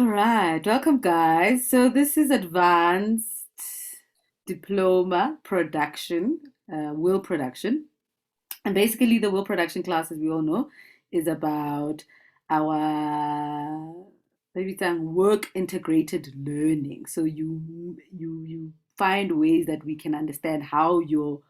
All right, welcome guys. So this is Advanced Diploma Production, Will Production. And basically the Will Production class, as we all know, is about our maybe some work integrated learning. So you find ways that we can understand how your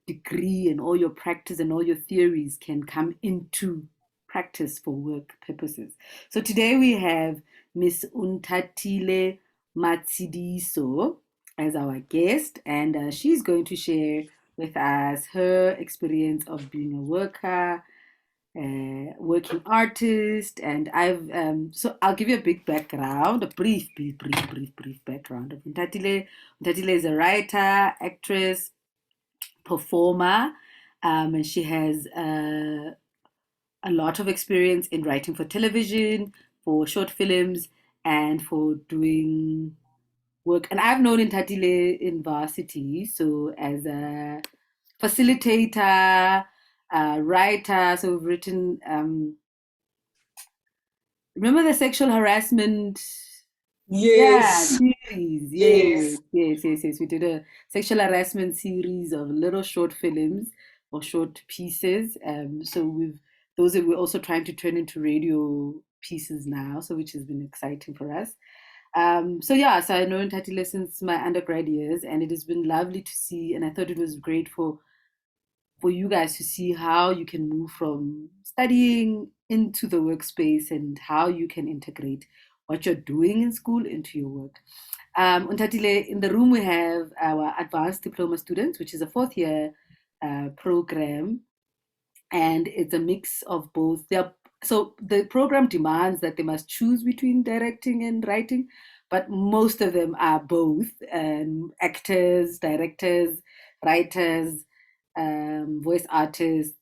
degree and all your practice and all your theories can come into practice for work purposes. So today we have Ms Onthatile Matshidiso as our guest, and she's going to share with us her experience of being a worker, working artist, and so I'll give you a big background, a brief background of Onthatile. Onthatile is a writer, actress, performer, and she has a lot of experience in writing for television, for short films, and for doing work. And I've known Onthatile in varsity, so as a facilitator, writer. So we've written, remember the sexual harassment? Yeah, Yes, series. yes. Yes. We did a sexual harassment series of little short films or short pieces. So those that we're also trying to turn into radio pieces now, so which has been exciting for us. So I know Tatila since my undergrad years, and it has been lovely to see. And I thought it was great for you guys to see how you can move from studying into the workspace and how you can integrate what you're doing in school into your work. Untatile, in the room we have our Advanced Diploma students, which is a fourth year program, and it's a mix of both. So the program demands that they must choose between directing and writing, but most of them are both actors, directors, writers, voice artists,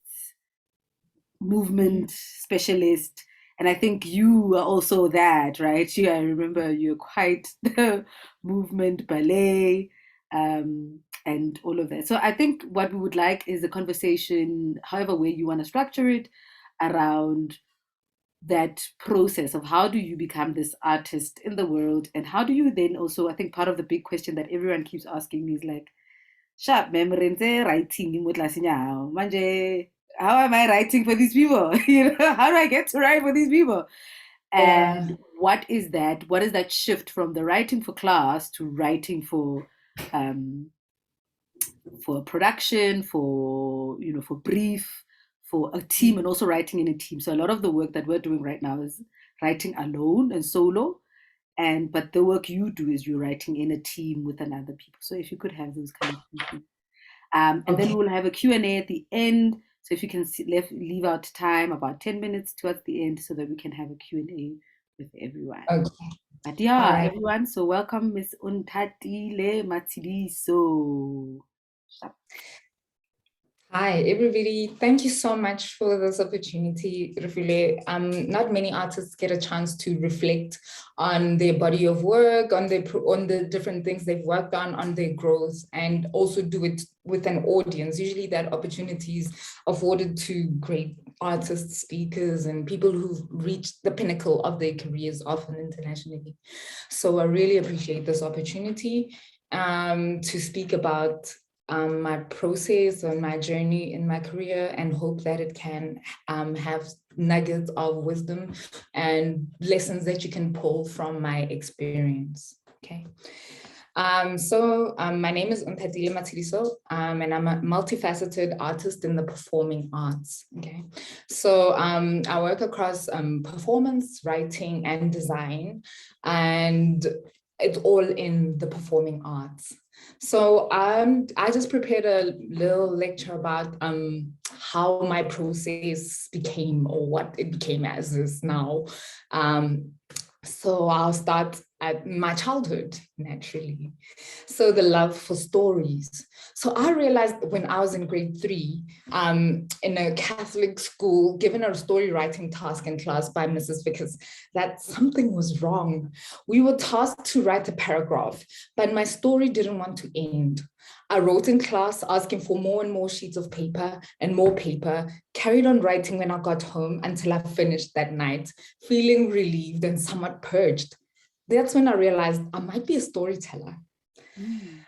movement specialist. And I think you are also that, right? I remember you're quite the movement ballet and all of that. So I think what we would like is a conversation, however way you want to structure it, around that process of how do you become this artist in the world, and how do you then also, I think part of the big question that everyone keeps asking me is like, sharp memory writing mo tlelaseng ya manje, how am I writing for these people? How do I get to write for these people? Yeah. And what is that shift from the writing for class to writing um for production, for brief, for a team, and also writing in a team. So a lot of the work that we're doing right now is writing alone and solo, and but the work you do is you're writing in a team with another people. So if you could have those kind of things. And then Okay. we'll have a Q&A at the end. So if you can leave out time, about 10 minutes towards the end, so that we can have a Q&A with everyone. Okay. But All yeah, right. everyone, so welcome Ms Onthatile Matshidiso. Hi, everybody. Thank you so much for this opportunity, Rufile. Not many artists get a chance to reflect on their body of work, on the different things they've worked on their growth, and also do it with an audience. Usually that opportunity is afforded to great artists, speakers, and people who've reached the pinnacle of their careers, often internationally. So I really appreciate this opportunity to speak about my process and my journey in my career, and hope that it can have nuggets of wisdom and lessons that you can pull from my experience. Okay. My name is Onthatile Matshidiso, and I'm a multifaceted artist in the performing arts. Okay, so I work across performance, writing, and design, and it's all in the performing arts. So I just prepared a little lecture about how my process became, or what it became as is now. So I'll start at my childhood, naturally. So the love for stories. So I realized when I was in grade 3, in a Catholic school, given a story writing task in class by Mrs. Vickers, that something was wrong. We were tasked to write a paragraph, but my story didn't want to end. I wrote in class, asking for more and more sheets of paper and more paper, carried on writing when I got home until I finished that night, feeling relieved and somewhat purged. that's when I realized I might be a storyteller. Mm.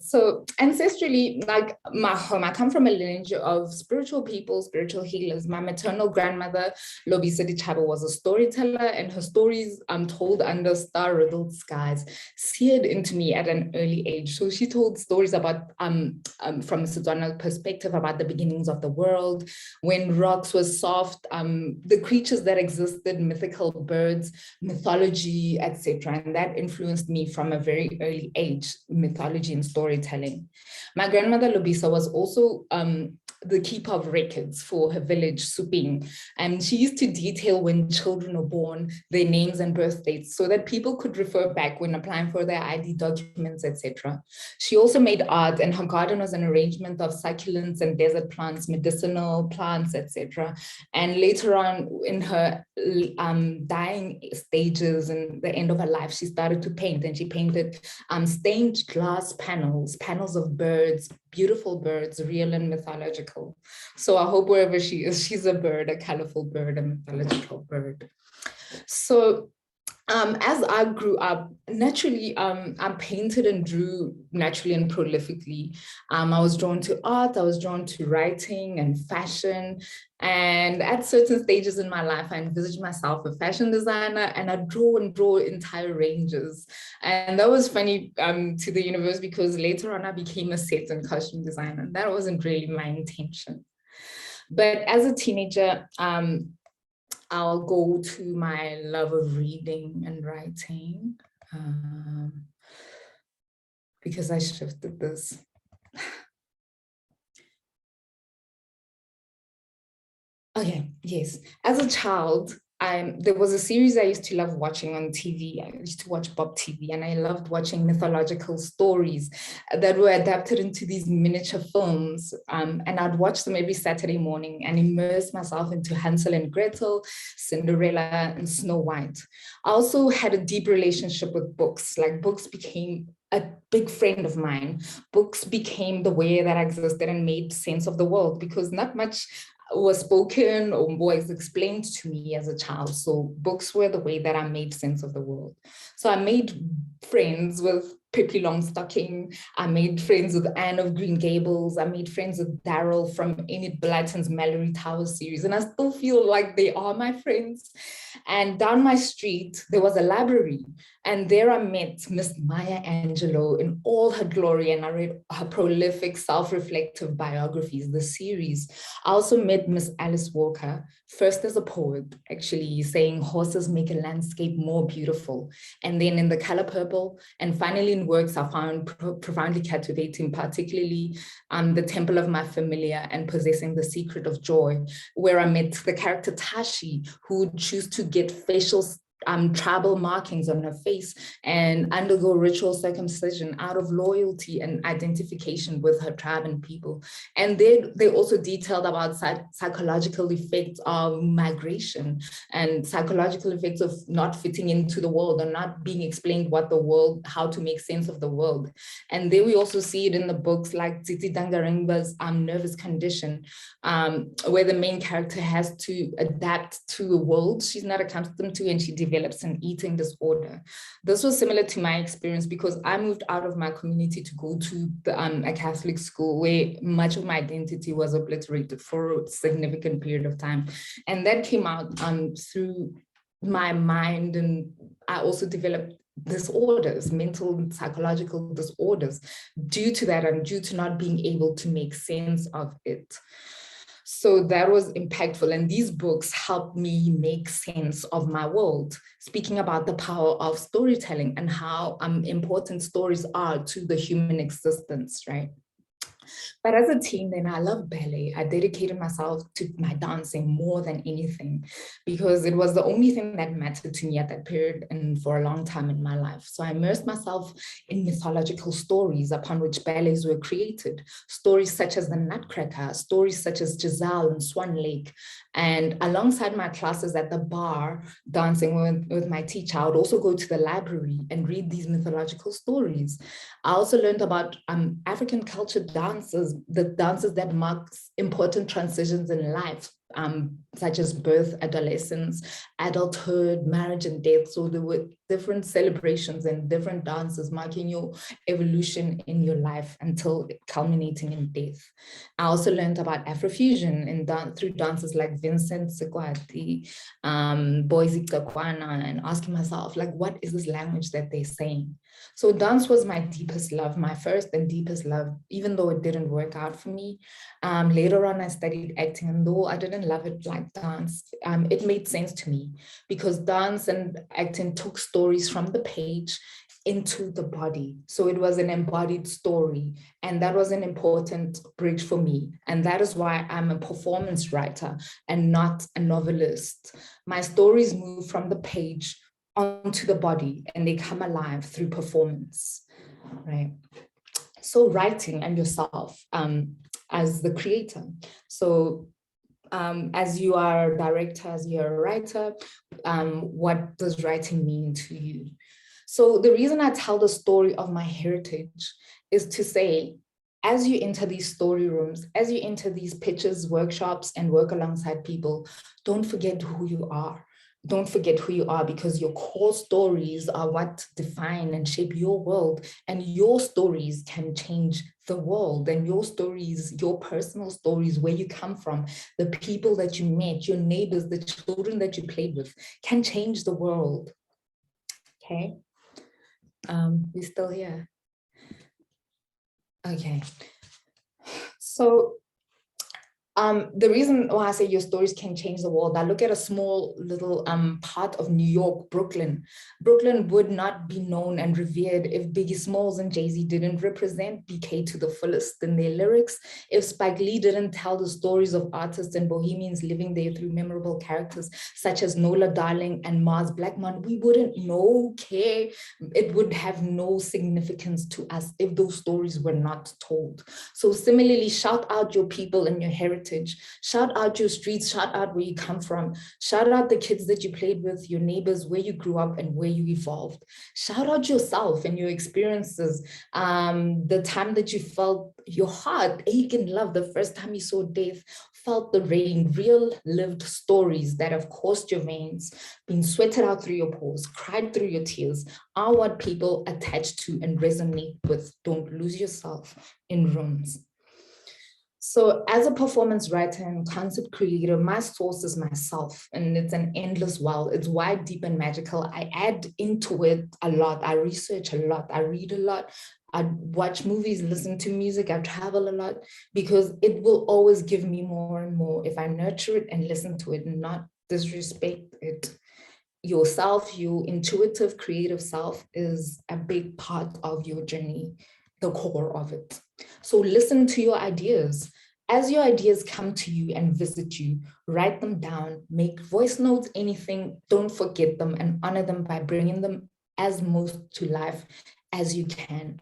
So ancestrally, like my home, I come from a lineage of spiritual people, spiritual healers. My maternal grandmother, Lobisa Dichaba, was a storyteller, and her stories told under star-riddled skies seared into me at an early age. So she told stories about, from a Setswana perspective, about the beginnings of the world, when rocks were soft, the creatures that existed, mythical birds, mythology, etc. And that influenced me from a very early age, mythology and storytelling. My grandmother Lobisa was also the keeper of records for her village, Suping. And she used to detail when children were born, their names and birth dates, so that people could refer back when applying for their ID documents, etc. She also made art, and her garden was an arrangement of succulents and desert plants, medicinal plants, etc. And later on in her dying stages and the end of her life, she started to paint, and she painted stained glass panels, panels of birds, beautiful birds, real and mythological. So I hope wherever she is, she's a bird, a colorful bird, a mythological bird. So as I grew up, naturally, I painted and drew naturally and prolifically. I was drawn to art, I was drawn to writing and fashion. And at certain stages in my life, I envisaged myself a fashion designer, and I draw and draw entire ranges. And that was funny to the universe, because later on I became a set and costume designer. That wasn't really my intention. But as a teenager, I'll go to my love of reading and writing, because I shifted this. Okay, yes. As a child, there was a series I used to love watching on TV. I used to watch Bob TV, and I loved watching mythological stories that were adapted into these miniature films. And I'd watch them every Saturday morning and immerse myself into Hansel and Gretel, Cinderella, and Snow White. I also had a deep relationship with books. Like, books became a big friend of mine. Books became the way that I existed and made sense of the world, because not much was spoken or was explained to me as a child. So books were the way that I made sense of the world. So I made friends with Pippi Longstocking. I made friends with Anne of Green Gables. I made friends with Daryl from Enid Blyton's Mallory Towers series. And I still feel like they are my friends. And down my street, there was a library. And there I met Miss Maya Angelou in all her glory. And I read her prolific self-reflective biographies, the series. I also met Miss Alice Walker, first as a poet, actually saying horses make a landscape more beautiful. And then in The Color Purple, and finally in works I found profoundly captivating, particularly The Temple of My Familiar and Possessing the Secret of Joy, where I met the character Tashi, who would choose to get facial tribal markings on her face and undergo ritual circumcision out of loyalty and identification with her tribe and people. And they also detailed about psychological effects of migration and psychological effects of not fitting into the world or not being explained what the world, how to make sense of the world. And then we also see it in the books like Titi Dangaringba's Nervous Condition, where the main character has to adapt to a world she's not accustomed to, and she develops an eating disorder. This was similar to my experience because I moved out of my community to go to a Catholic school where much of my identity was obliterated for a significant period of time. And that came out through my mind, and I also developed disorders, mental and psychological disorders due to that and due to not being able to make sense of it. So that was impactful. And these books helped me make sense of my world, speaking about the power of storytelling and how important stories are to the human existence, right? But as a teen, then I loved ballet. I dedicated myself to my dancing more than anything because it was the only thing that mattered to me at that period and for a long time in my life. So I immersed myself in mythological stories upon which ballets were created, stories such as the Nutcracker, stories such as Giselle and Swan Lake. And alongside my classes at the bar, dancing with my teacher, I would also go to the library and read these mythological stories. I also learned about African culture dances, the dances that mark important transitions in life, such as birth, adolescence, adulthood, marriage, and death. So there were different celebrations and different dances marking your evolution in your life until culminating in death. I also learned about Afrofusion through dances like Vincent Sekwati, Boise Kakwana, and asking myself, like, what is this language that they're saying? So dance was my deepest love, my first and deepest love, even though it didn't work out for me. Later on, I studied acting, and though I didn't love it like dance, it made sense to me because dance and acting took stories from the page into the body. So it was an embodied story, and that was an important bridge for me. And that is why I'm a performance writer and not a novelist. My stories move from the page onto the body and they come alive through performance, right? So writing and yourself as the creator. So as you are a director, as you're a writer, what does writing mean to you? So the reason I tell the story of my heritage is to say, as you enter these story rooms, as you enter these pitches, workshops, and work alongside people, don't forget who you are. Don't forget who you are, because your core stories are what define and shape your world, and your stories can change the world. And your stories, your personal stories, where you come from, the people that you met, your neighbors, the children that you played with, can change the world. Okay. We still here? Okay. So the reason why I say your stories can change the world, I look at a small little part of New York, Brooklyn. Brooklyn would not be known and revered if Biggie Smalls and Jay-Z didn't represent BK to the fullest in their lyrics, if Spike Lee didn't tell the stories of artists and bohemians living there through memorable characters such as Nola Darling and Mars Blackmon. We wouldn't know, care. It would have no significance to us if those stories were not told. So similarly, shout out your people and your heritage. Shout out your streets, shout out where you come from, shout out the kids that you played with, your neighbors, where you grew up and where you evolved. Shout out yourself and your experiences, the time that you felt your heart ache in love, the first time you saw death, felt the rain, real lived stories that have coursed your veins, been sweated out through your pores, cried through your tears, are what people attach to and resonate with. Don't lose yourself in rooms. So as a performance writer and concept creator, my source is myself, and it's an endless well. It's wide, deep, and magical. I add into it a lot. I research a lot. I read a lot. I watch movies, listen to music. I travel a lot, because it will always give me more and more if I nurture it and listen to it and not disrespect it. Yourself, your intuitive, creative self is a big part of your journey, the core of it. So listen to your ideas. As your ideas come to you and visit you, write them down, make voice notes, anything, don't forget them, and honor them by bringing them as most to life as you can.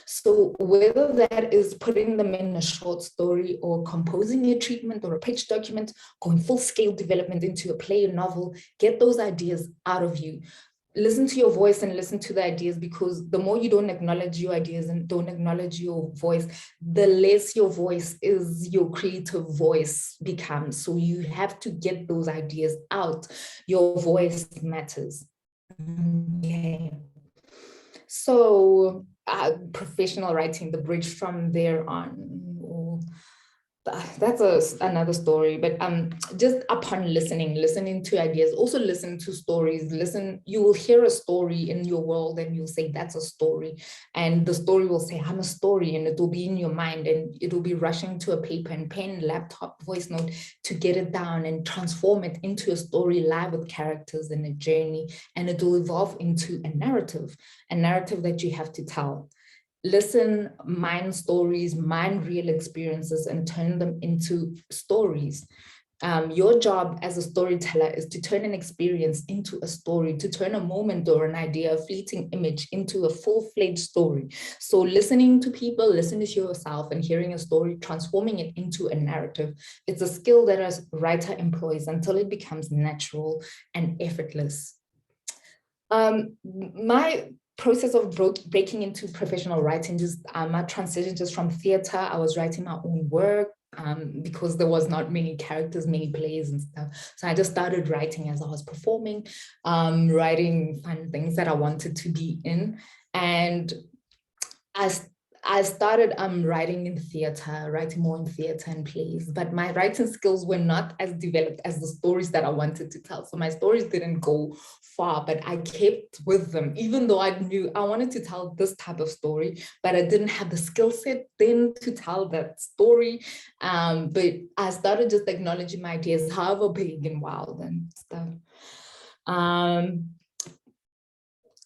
So whether that is putting them in a short story or composing a treatment or a pitch document, going full scale development into a play or novel, get those ideas out of you. Listen to your voice and listen to the ideas, because the more you don't acknowledge your ideas and don't acknowledge your voice, the less your voice is your creative voice becomes. So you have to get those ideas out. Your voice matters. Okay. So professional writing, the bridge from there on. That's another story, but just upon listening to ideas, also listen to stories. You will hear a story in your world and you'll say that's a story, and the story will say I'm a story, and it will be in your mind, and it will be rushing to a paper and pen, laptop, voice note to get it down and transform it into a story live with characters and a journey, and it will evolve into a narrative that you have to tell. Listen, mind stories, mind real experiences, and turn them into stories. Your job as a storyteller is to turn an experience into a story, to turn a moment or an idea, a fleeting image into a full-fledged story. So listening to people, listening to yourself, and hearing a story, transforming it into a narrative, it's a skill that a writer employs until it becomes natural and effortless. My process of breaking into professional writing, just my transition just from theater, I was writing my own work, because there was not many characters, many plays and stuff. So I just started writing as I was performing, writing fun things that I wanted to be in. And as I started writing in theater, writing more in theater and plays, but my writing skills were not as developed as the stories that I wanted to tell. So my stories didn't go far, but I kept with them, even though I knew I wanted to tell this type of story, but I didn't have the skill set then to tell that story. But I started just acknowledging my ideas, however big and wild and stuff.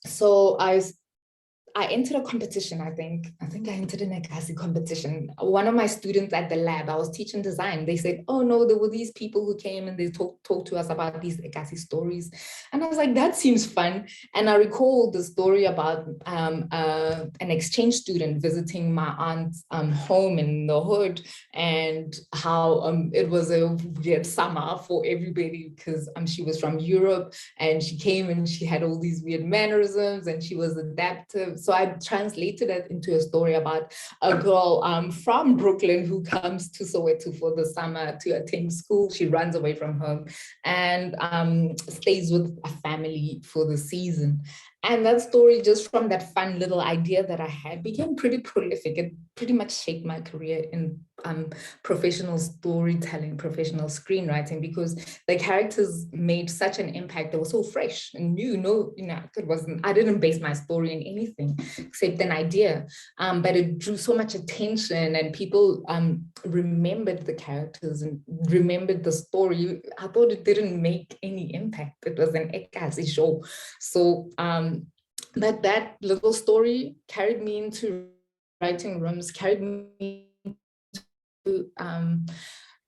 So I entered a competition, I think I entered an Ekasi competition. One of my students at the lab, I was teaching design. They said, oh no, there were these people who came and they talked to us about these Ekasi stories. And I was like, that seems fun. And I recall the story about an exchange student visiting my aunt's home in the hood, and how it was a weird summer for everybody because she was from Europe, and she came and she had all these weird mannerisms and she was adaptive. So I translated it into a story about a girl from Brooklyn who comes to Soweto for the summer to attend school. She runs away from home and stays with a family for the season. And that story, just from that fun little idea that I had, became pretty prolific. It pretty much shaped my career in professional storytelling, professional screenwriting, because the characters made such an impact. They were so fresh and new. I didn't base my story in anything except an idea, but it drew so much attention, and people remembered the characters and remembered the story. I thought it didn't make any impact. It was an Ekasi show. So but that little story carried me into writing rooms, carried me to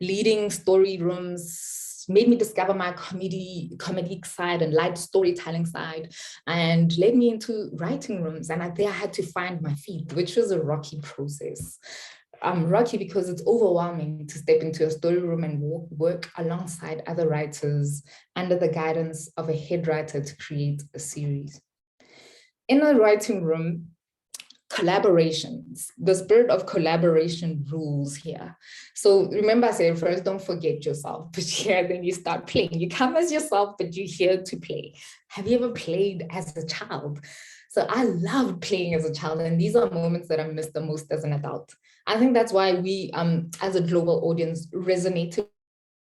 leading story rooms, made me discover my comedic side and light storytelling side, and led me into writing rooms. And there I had to find my feet, which was a rocky process. Rocky because it's overwhelming to step into a story room and work alongside other writers under the guidance of a head writer to create a series. In a writing room, collaborations, the spirit of collaboration rules here. So remember I said first, don't forget yourself, but here then you start playing. You come as yourself, but you're here to play. Have you ever played as a child? So I loved playing as a child, and these are moments that I miss the most as an adult. I think that's why we, as a global audience, resonated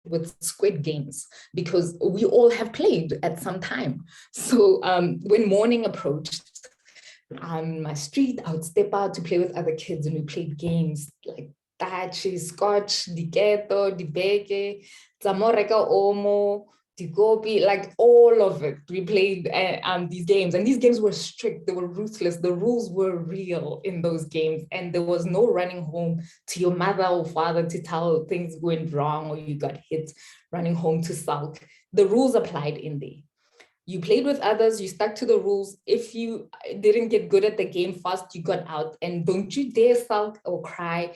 with Squid Games, because we all have played at some time. So when morning approached, on my street, I would step out to play with other kids, and we played games like Tachi, Scotch, Diketo, Dibeke, Zamoreka Omo, Digopi, like all of it. We played these games, and these games were strict, they were ruthless. The rules were real in those games, and there was no running home to your mother or father to tell things went wrong or you got hit, running home to sulk. The rules applied in there. You played with others, you stuck to the rules. If you didn't get good at the game fast, you got out. And don't you dare sulk or cry.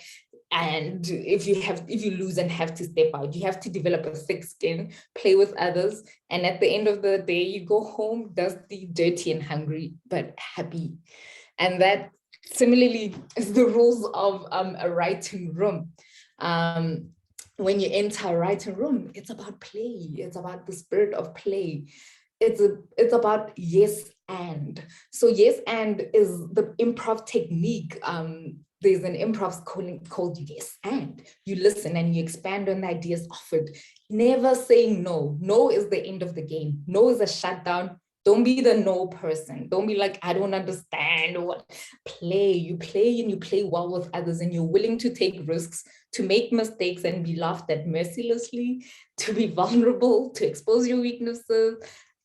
And if you lose and have to step out, you have to develop a thick skin, play with others. And at the end of the day, you go home dusty, dirty, and hungry, but happy. And that similarly is the rules of a writing room. When you enter a writing room, it's about play. It's about the spirit of play. It's about yes and. So yes and is the improv technique. There's an improv called yes and. You listen and you expand on the ideas offered. Never saying no. No is the end of the game. No is a shutdown. Don't be the no person. Don't be like, I don't understand. Or what. Play. You play and you play well with others, and you're willing to take risks, to make mistakes and be laughed at mercilessly, to be vulnerable, to expose your weaknesses.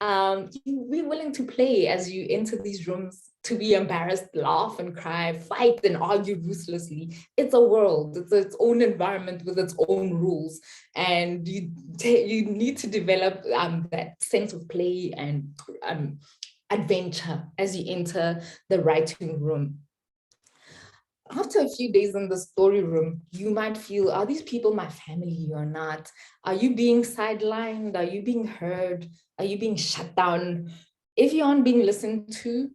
Be willing to play as you enter these rooms, to be embarrassed, laugh and cry, fight and argue ruthlessly. It's a world, it's its own environment with its own rules. And you need to develop that sense of play and adventure as you enter the writing room. After a few days in the story room, you might feel, are these people my family or not? Are you being sidelined? Are you being heard? Are you being shut down? If you aren't being listened to,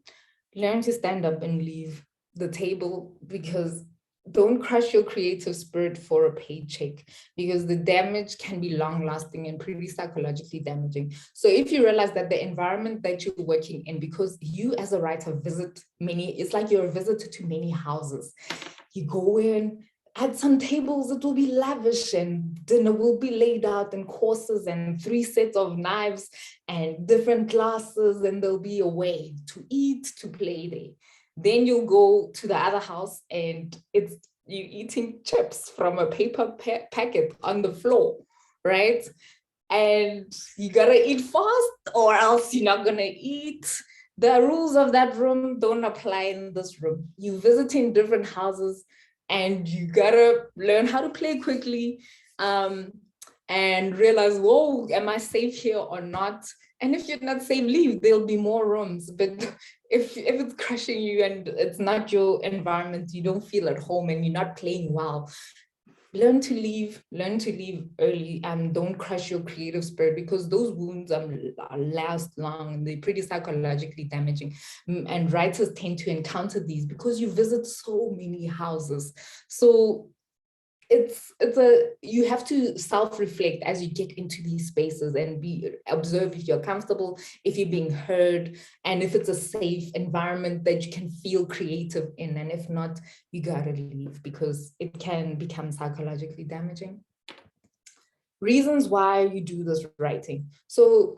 learn to stand up and leave the table, because don't crush your creative spirit for a paycheck, because the damage can be long lasting and pretty psychologically damaging. So if you realize that the environment that you're working in, because you as a writer visit many, it's like you're a visitor to many houses. You go in, at some tables, it will be lavish and dinner will be laid out in courses and 3 sets of knives and different glasses, and there'll be a way to eat, to play there. Then you'll go to the other house and it's you eating chips from a paper packet on the floor, right? And you gotta eat fast or else you're not gonna eat. The rules of that room don't apply in this room. You visiting different houses and you gotta learn how to play quickly, and realize, whoa, am I safe here or not? And if you're not safe, leave. There'll be more rooms. But if it's crushing you and it's not your environment, you don't feel at home and you're not playing well, learn to leave early, and don't crush your creative spirit, because those wounds last long and they're pretty psychologically damaging. And writers tend to encounter these because you visit so many houses. So you have to self-reflect as you get into these spaces and observe if you're comfortable, if you're being heard, and if it's a safe environment that you can feel creative in. And if not, you gotta leave, because it can become psychologically damaging. Reasons why you do this writing. So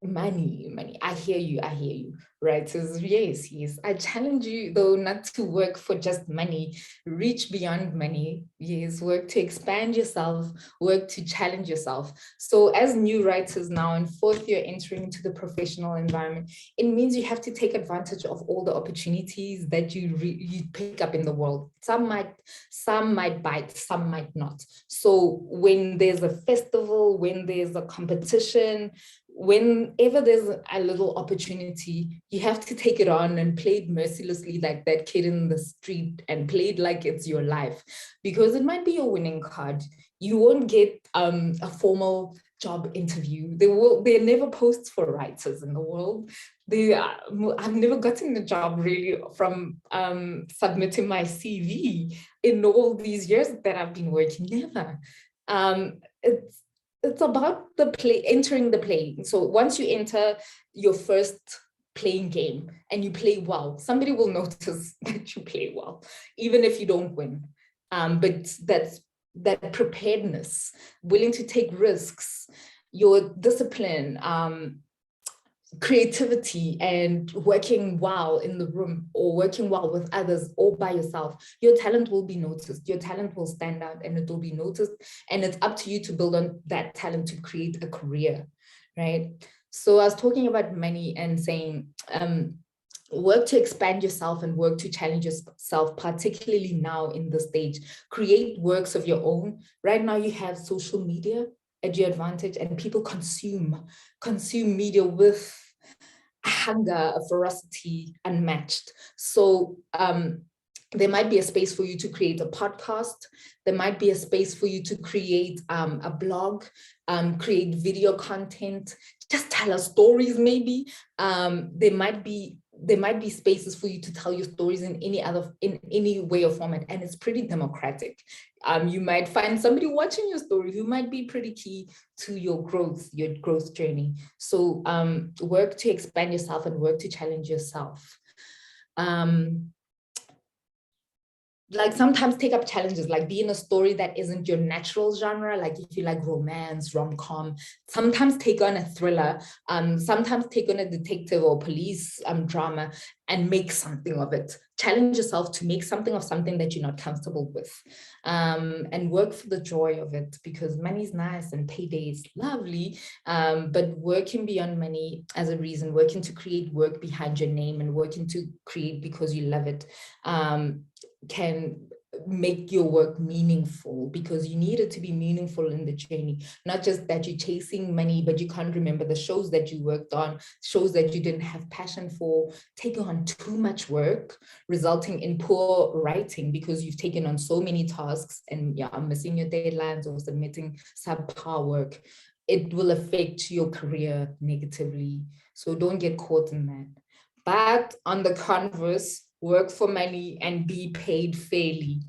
money, I hear you, writers. Yes, I challenge you though not to work for just money. Reach beyond money. Yes, work to expand yourself, work to challenge yourself. So as new writers now in 4th year entering into the professional environment, it means you have to take advantage of all the opportunities that you pick up in the world. Some might bite, some might not. So when there's a festival, when there's a competition, whenever there's a little opportunity, you have to take it on and play it mercilessly, like that kid in the street, and play it like it's your life, because it might be your winning card. You won't get a formal job interview. There are never posts for writers in the world. I've never gotten a job really from submitting my CV in all these years that I've been working. Never. It's about entering the play. So once you enter your first playing game and you play well, somebody will notice that you play well, even if you don't win. But that preparedness, willing to take risks, your discipline, creativity, and working well in the room or working well with others or by yourself, your talent will be noticed, your talent will stand out and it will be noticed, and it's up to you to build on that talent to create a career, right? So I was talking about money and saying work to expand yourself and work to challenge yourself, particularly now in this stage. Create works of your own. Right now you have social media at your advantage, and people consume media with a hunger, a ferocity unmatched. So there might be a space for you to create a podcast. There might be a space for you to create a blog, create video content, just tell us stories maybe. There might be spaces for you to tell your stories in any way or format, and it's pretty democratic. You might find somebody watching your story who might be pretty key to your growth journey. So work to expand yourself and work to challenge yourself. Like sometimes take up challenges, like be in a story that isn't your natural genre. Like if you like romance, rom-com, sometimes take on a thriller, sometimes take on a detective or police drama and make something of it. Challenge yourself to make something of something that you're not comfortable with, and work for the joy of it, because money is nice and payday is lovely, but working beyond money as a reason, working to create work behind your name and working to create because you love it, can make your work meaningful, because you need it to be meaningful in the journey, not just that you're chasing money but you can't remember the shows that you worked on, shows that you didn't have passion for, taking on too much work resulting in poor writing because you've taken on so many tasks and missing your deadlines or submitting subpar work. It will affect your career negatively, so don't get caught in that. But on the converse, work for money and be paid fairly.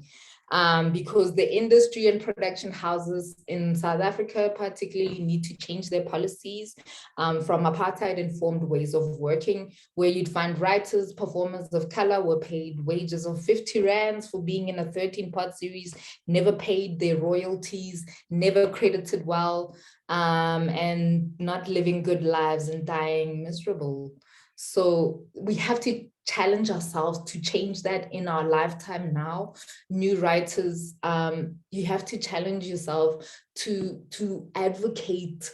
because the industry and production houses in South Africa particularly need to change their policies from apartheid-informed ways of working, where you'd find writers, performers of color were paid wages of 50 rands for being in a 13-part series, never paid their royalties, never credited well, and not living good lives and dying miserable. So we have to challenge ourselves to change that in our lifetime now. New writers, you have to challenge yourself to advocate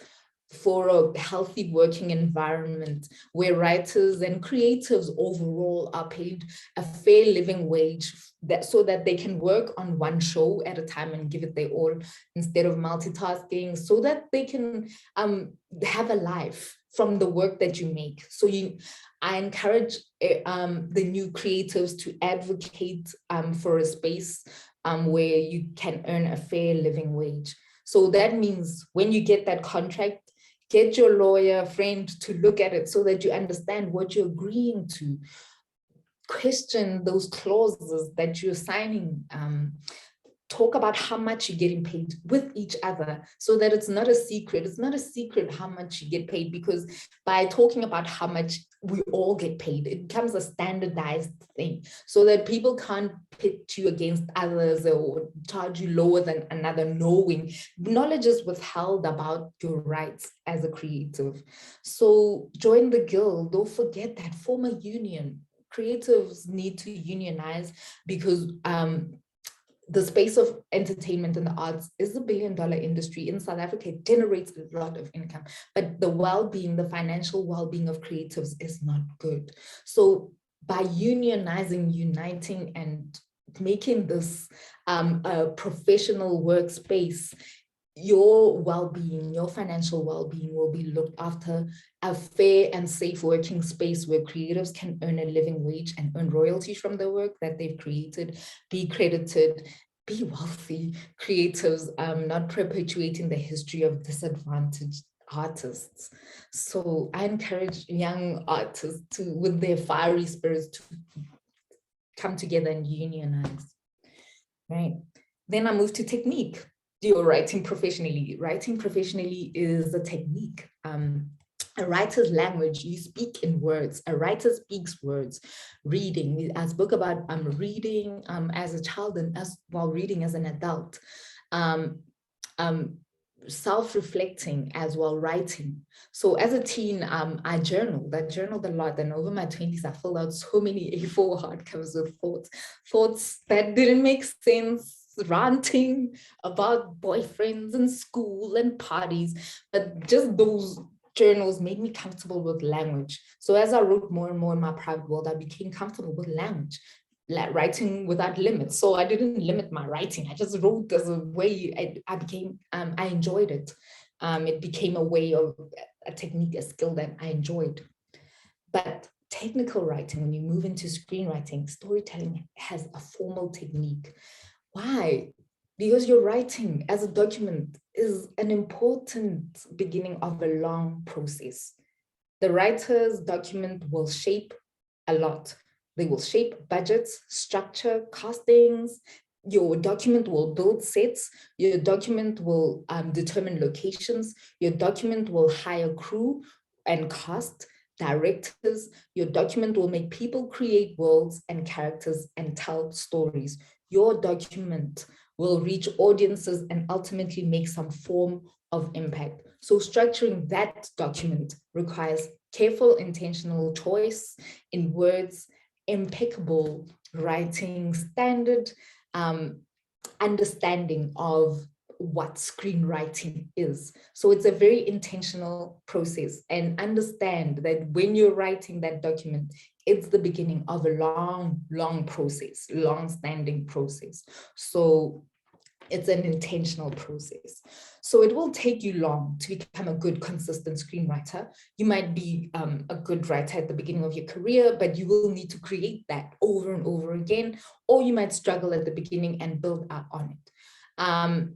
for a healthy working environment where writers and creatives overall are paid a fair living wage, so that they can work on one show at a time and give it their all instead of multitasking, so that they can have a life from the work that you make. So I encourage the new creatives to advocate for a space where you can earn a fair living wage. So that means when you get that contract, get your lawyer friend to look at it so that you understand what you're agreeing to. Question those clauses that you're signing. Talk about how much you're getting paid with each other so that it's not a secret. It's not a secret how much you get paid, because by talking about how much we all get paid, it becomes a standardized thing so that people can't pit you against others or charge you lower than another, knowing knowledge is withheld about your rights as a creative. So join the guild. Don't forget that, form a union. Creatives need to unionize because the space of entertainment and the arts is a $1 billion industry in South Africa. It generates a lot of income, but the well-being, the financial well-being of creatives is not good. So by unionizing, uniting, and making this a professional workspace, your well-being, your financial well-being will be looked after. A fair and safe working space where creatives can earn a living wage and earn royalties from the work that they've created, be credited, be wealthy creatives, not perpetuating the history of disadvantaged artists. So I encourage young artists to, with their fiery spirits, to come together and unionize, right? Then I move to technique. You're writing professionally. Writing professionally is a technique. A writer's language, you speak in words. A writer speaks words. Reading, I spoke about reading as a child and as while reading as an adult. Self-reflecting as well, writing. So as a teen, I journaled. I journaled a lot, and over my 20s, I filled out so many A4 hardcovers with thoughts that didn't make sense, ranting about boyfriends and school and parties, but just those journals made me comfortable with language. So as I wrote more and more in my private world, I became comfortable with language, writing without limits. So I didn't limit my writing. I just wrote as a way. I enjoyed it. It became a way of a technique, a skill that I enjoyed. But technical writing, when you move into screenwriting, storytelling has a formal technique. Why? Because your writing as a document is an important beginning of a long process. The writer's document will shape a lot. They will shape budgets, structure, castings. Your document will build sets. Your document will determine locations. Your document will hire crew and cast, directors. Your document will make people create worlds and characters and tell stories. Your document will reach audiences and ultimately make some form of impact. So structuring that document requires careful, intentional choice in words, impeccable writing standard, understanding of what screenwriting is. So it's a very intentional process, and understand that when you're writing that document, it's the beginning of a long process, long-standing process. So it's an intentional process. So it will take you long to become a good, consistent screenwriter. You might be a good writer at the beginning of your career, but you will need to create that over and over again, or you might struggle at the beginning and build up on it.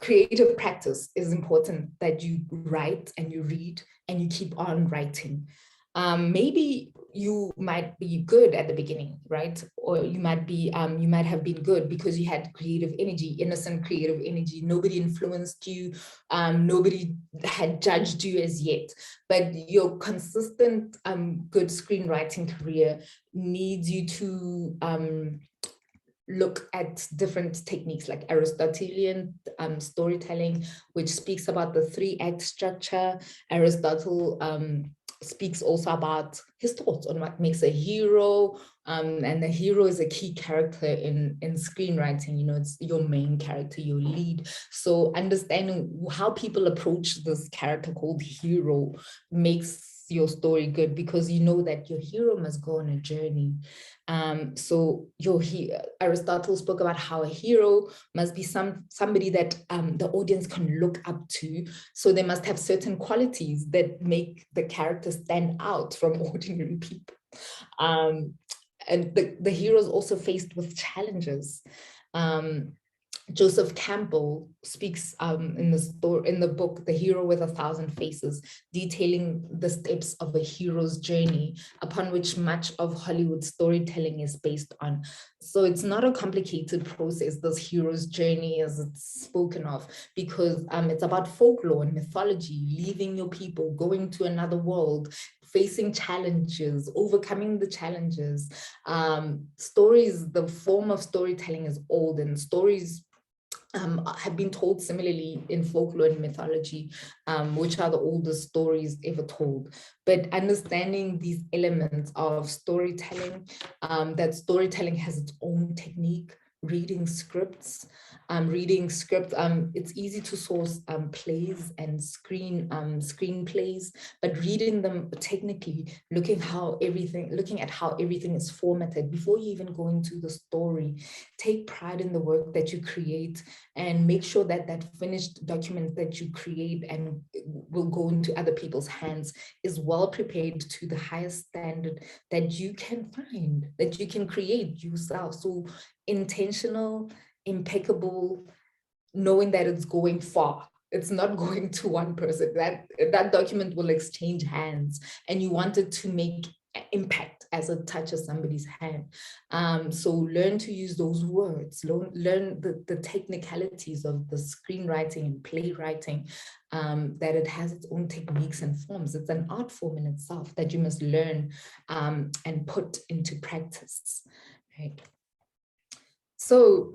Creative practice is important, that you write and you read and you keep on writing. Maybe you might be good at the beginning, right? Or you might be, you might have been good because you had creative energy, innocent creative energy. Nobody influenced you. Nobody had judged you as yet. But your consistent, good screenwriting career needs you to look at different techniques like Aristotelian storytelling, which speaks about the 3-act structure. Aristotle speaks also about his thoughts on what makes a hero, and the hero is a key character in screenwriting. You know, it's your main character, your lead. So understanding how people approach this character called hero makes your story good, because you know that your hero must go on a journey. So Aristotle spoke about how a hero must be somebody that the audience can look up to. So they must have certain qualities that make the character stand out from ordinary people. And the hero is also faced with challenges. Joseph Campbell speaks in the book, The Hero with a Thousand Faces, detailing the steps of a hero's journey, upon which much of Hollywood storytelling is based on. So it's not a complicated process, this hero's journey as it's spoken of, because it's about folklore and mythology, leaving your people, going to another world, facing challenges, overcoming the challenges. Stories, the form of storytelling is old, and stories have been told similarly in folklore and mythology, which are the oldest stories ever told. But understanding these elements of storytelling, that storytelling has its own technique, reading scripts, it's easy to source plays and screenplays, but reading them technically, looking at how everything is formatted before you even go into the story. Take pride in the work that you create, and make sure that that finished document that you create and will go into other people's hands is well prepared to the highest standard that you can find, that you can create yourself. So intentional, impeccable, knowing that it's going far. It's not going to one person. That document will exchange hands, and you want it to make impact as it touches somebody's hand. So learn to use those words, learn the technicalities of the screenwriting and playwriting, that it has its own techniques and forms. It's an art form in itself that you must learn and put into practice, right? So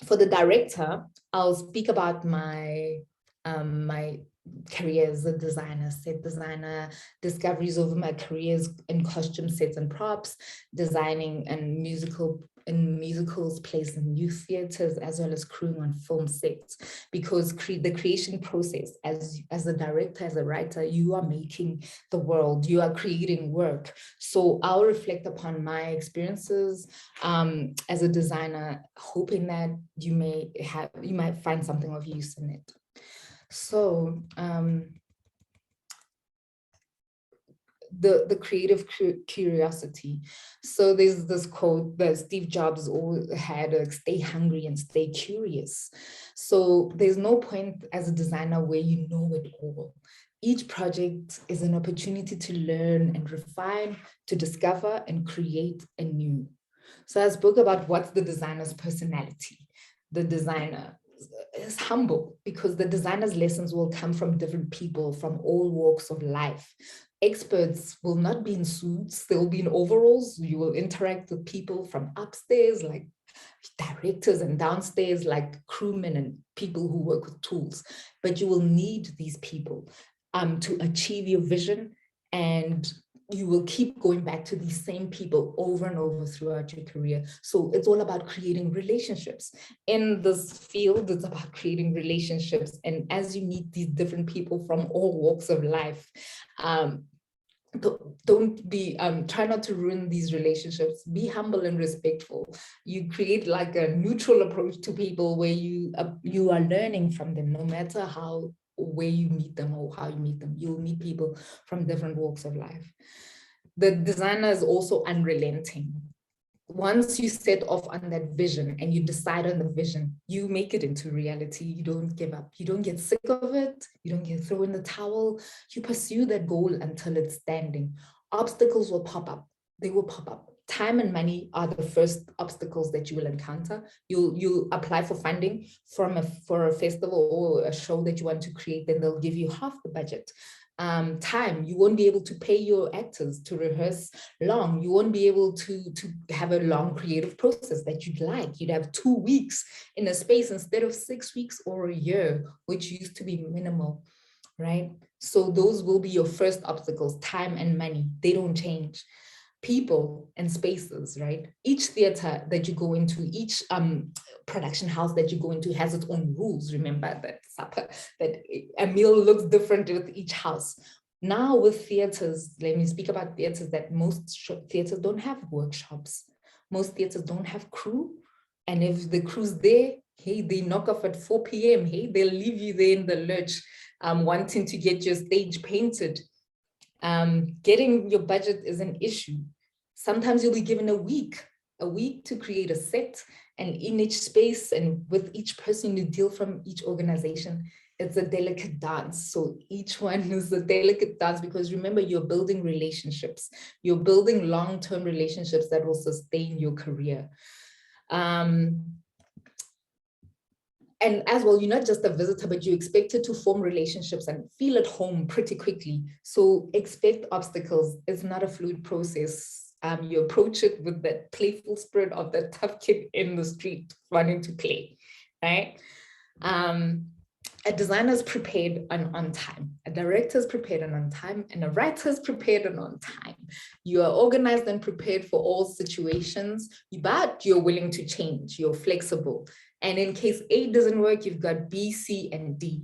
for the director, I'll speak about my career as a designer, set designer, discoveries over my careers in costume sets and props, designing and musicals, plays in youth theaters, as well as crewing on film sets. Because the creation process, as a director, as a writer, you are making the world, you are creating work. So I'll reflect upon my experiences as a designer, hoping that you might find something of use in it. So the creative curiosity. So there's this quote that Steve Jobs had, stay hungry and stay curious. So there's no point as a designer where you know it all. Each project is an opportunity to learn and refine, to discover and create anew. So I spoke about what's the designer's personality. The designer is humble, because the designer's lessons will come from different people from all walks of life. Experts will not be in suits, they'll be in overalls. You will interact with people from upstairs, like directors, and downstairs, like crewmen and people who work with tools. But you will need these people to achieve your vision, and you will keep going back to these same people over and over throughout your career. So it's all about creating relationships. In this field, it's about creating relationships. And as you meet these different people from all walks of life, try not to ruin these relationships. Be humble and respectful. You create like a neutral approach to people where you are learning from them, no matter where you meet them or how you meet them. You'll meet people from different walks of life. The designer is also unrelenting. once you set off on that vision and you decide on the vision, you make it into reality. You don't give up. You don't get sick of it. You don't get throw in the towel. You pursue that goal until it's standing. Obstacles will pop up. They will pop up. Time and money are the first obstacles that you will encounter. You'll apply for funding for a festival or a show that you want to create, then they'll give you half the budget. Time, you won't be able to pay your actors to rehearse long. You won't be able to have a long creative process that you'd like. You'd have 2 weeks in a space instead of 6 weeks or a year, which used to be minimal, right? So those will be your first obstacles, time and money. They don't change. People and spaces, right? Each theater that you go into, each production house that you go into has its own rules. Remember that a meal looks different with each house. Now with theaters, let me speak about theaters, that most theaters don't have workshops. Most theaters don't have crew. And if the crew's there, hey, they knock off at 4 p.m. Hey, they'll leave you there in the lurch, wanting to get your stage painted. Getting your budget is an issue. Sometimes you'll be given a week to create a set, and in each space and with each person you deal from each organization, it's a delicate dance. So each one is a delicate dance, because remember, you're building relationships. You're building long-term relationships that will sustain your career. And as well, you're not just a visitor, but you're expected to form relationships and feel at home pretty quickly. So expect obstacles. It's not a fluid process. You approach it with that playful spirit of that tough kid in the street wanting to play, right? A designer is prepared and on time. A director is prepared and on time. And a writer is prepared and on time. You are organized and prepared for all situations, but you're willing to change. You're flexible. And in case A doesn't work, you've got B, C, and D.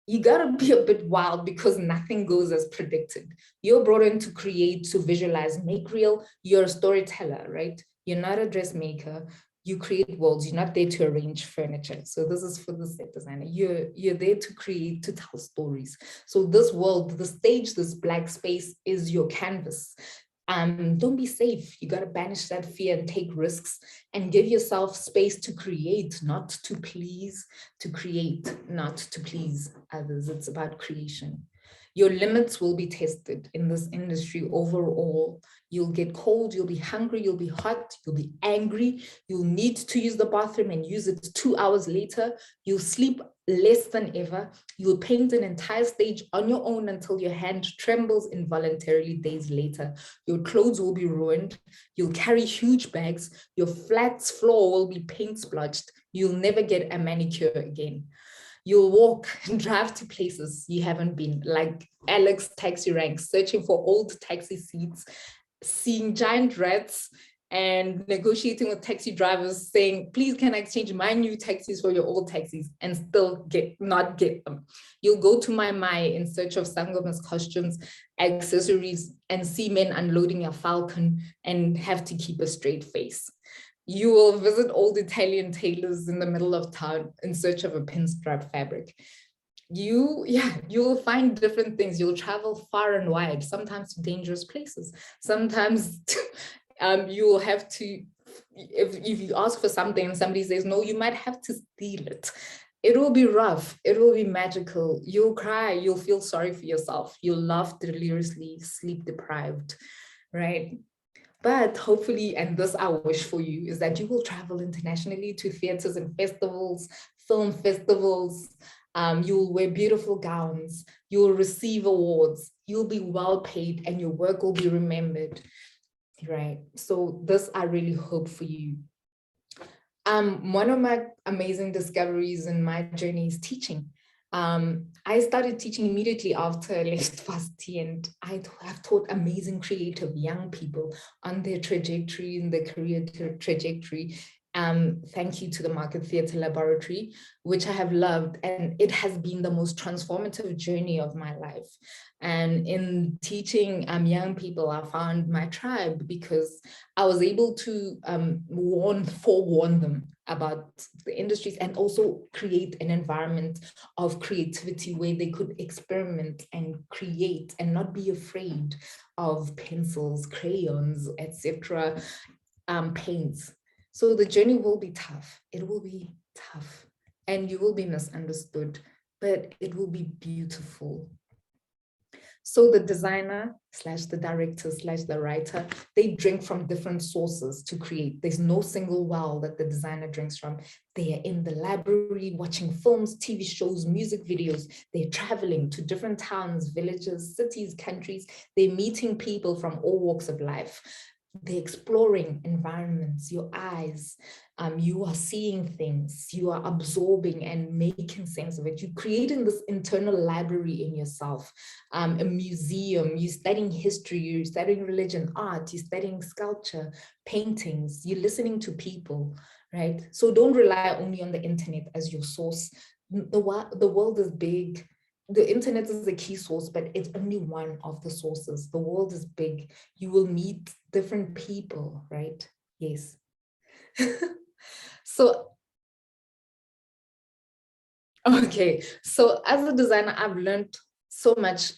You gotta be a bit wild, because nothing goes as predicted. You're brought in to create, to visualize, make real. You're a storyteller, right? You're not a dressmaker. You create worlds. You're not there to arrange furniture. So this is for the set designer. You're there to create, to tell stories. So this world, the stage, this black space is your canvas. Don't be safe. You got to banish that fear and take risks and give yourself space to create, not to please, to create, not to please others. It's about creation. Your limits will be tested in this industry overall. You'll get cold, you'll be hungry, you'll be hot, you'll be angry, you'll need to use the bathroom and use it 2 hours later. You'll sleep less than ever. You'll paint an entire stage on your own until your hand trembles involuntarily days later. Your clothes will be ruined. You'll carry huge bags. Your flat floor will be paint splotched. You'll never get a manicure again. You'll walk and drive to places you haven't been, like Alex taxi ranks, searching for old taxi seats, seeing giant rats, and negotiating with taxi drivers saying, please, can I exchange my new taxis for your old taxis, and still not get them. You'll go to my in search of sangomas costumes, accessories, and see men unloading a falcon and have to keep a straight face. You will visit old Italian tailors in the middle of town in search of a pinstripe fabric. You'll find different things. You'll travel far and wide, sometimes to dangerous places. Sometimes you'll have to, if you ask for something and somebody says no, you might have to steal it. It will be rough. It will be magical. You'll cry. You'll feel sorry for yourself. You'll laugh deliriously, sleep deprived, right? But hopefully, and this I wish for you, is that you will travel internationally to theaters and festivals, film festivals. You'll wear beautiful gowns. You'll receive awards. You'll be well paid, and your work will be remembered, right? So this I really hope for you. One of my amazing discoveries in my journey is teaching. I started teaching immediately after I left varsity, and I have taught amazing creative young people on their trajectory, in their career trajectory. Thank you to the Market Theatre Laboratory, which I have loved, and it has been the most transformative journey of my life. And in teaching young people, I found my tribe, because I was able to forewarn them about the industries, and also create an environment of creativity where they could experiment and create and not be afraid of pencils, crayons, etc. pains. So the journey will be tough. It will be tough, and you will be misunderstood, but it will be beautiful. So the designer slash the director slash the writer, they drink from different sources to create. There's no single well that the designer drinks from. They are in the library watching films, TV shows, music videos. They're traveling to different towns, villages, cities, countries. They're meeting people from all walks of life. They're exploring environments, your eyes, you are seeing things, you are absorbing and making sense of it. You're creating this internal library in yourself, a museum. You're studying history, you're studying religion, art, you're studying sculpture, paintings, you're listening to people, right? So don't rely only on the internet as your source. The world is big. The internet is a key source, but it's only one of the sources. The world is big. You will meet different people, right? Yes. So, okay. So as a designer, I've learned so much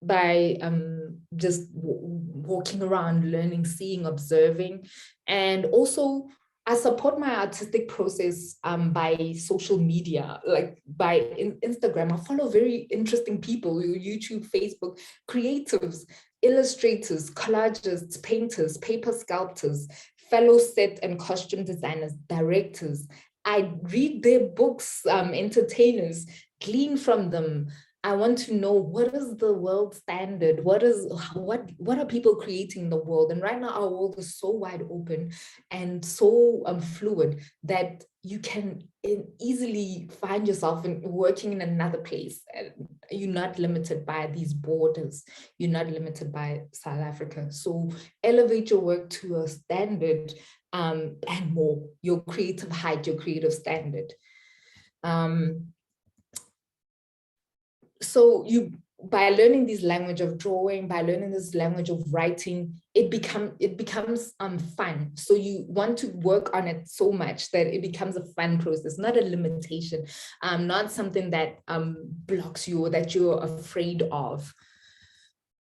by just walking around, learning, seeing, observing, and also I support my artistic process by social media, like by Instagram. I follow very interesting people, YouTube, Facebook, creatives, illustrators, collagists, painters, paper sculptors, fellow set and costume designers, directors. I read their books, entertainers, glean from them. I want to know, what is the world standard? What are people creating in the world? And right now our world is so wide open and so fluid that you can easily find yourself working in another place. And you're not limited by these borders. You're not limited by South Africa. So elevate your work to a standard and more, your creative height, your creative standard. So by learning this language of drawing, by learning this language of writing, it becomes fun. So you want to work on it so much that it becomes a fun process, not a limitation, not something that blocks you or that you're afraid of.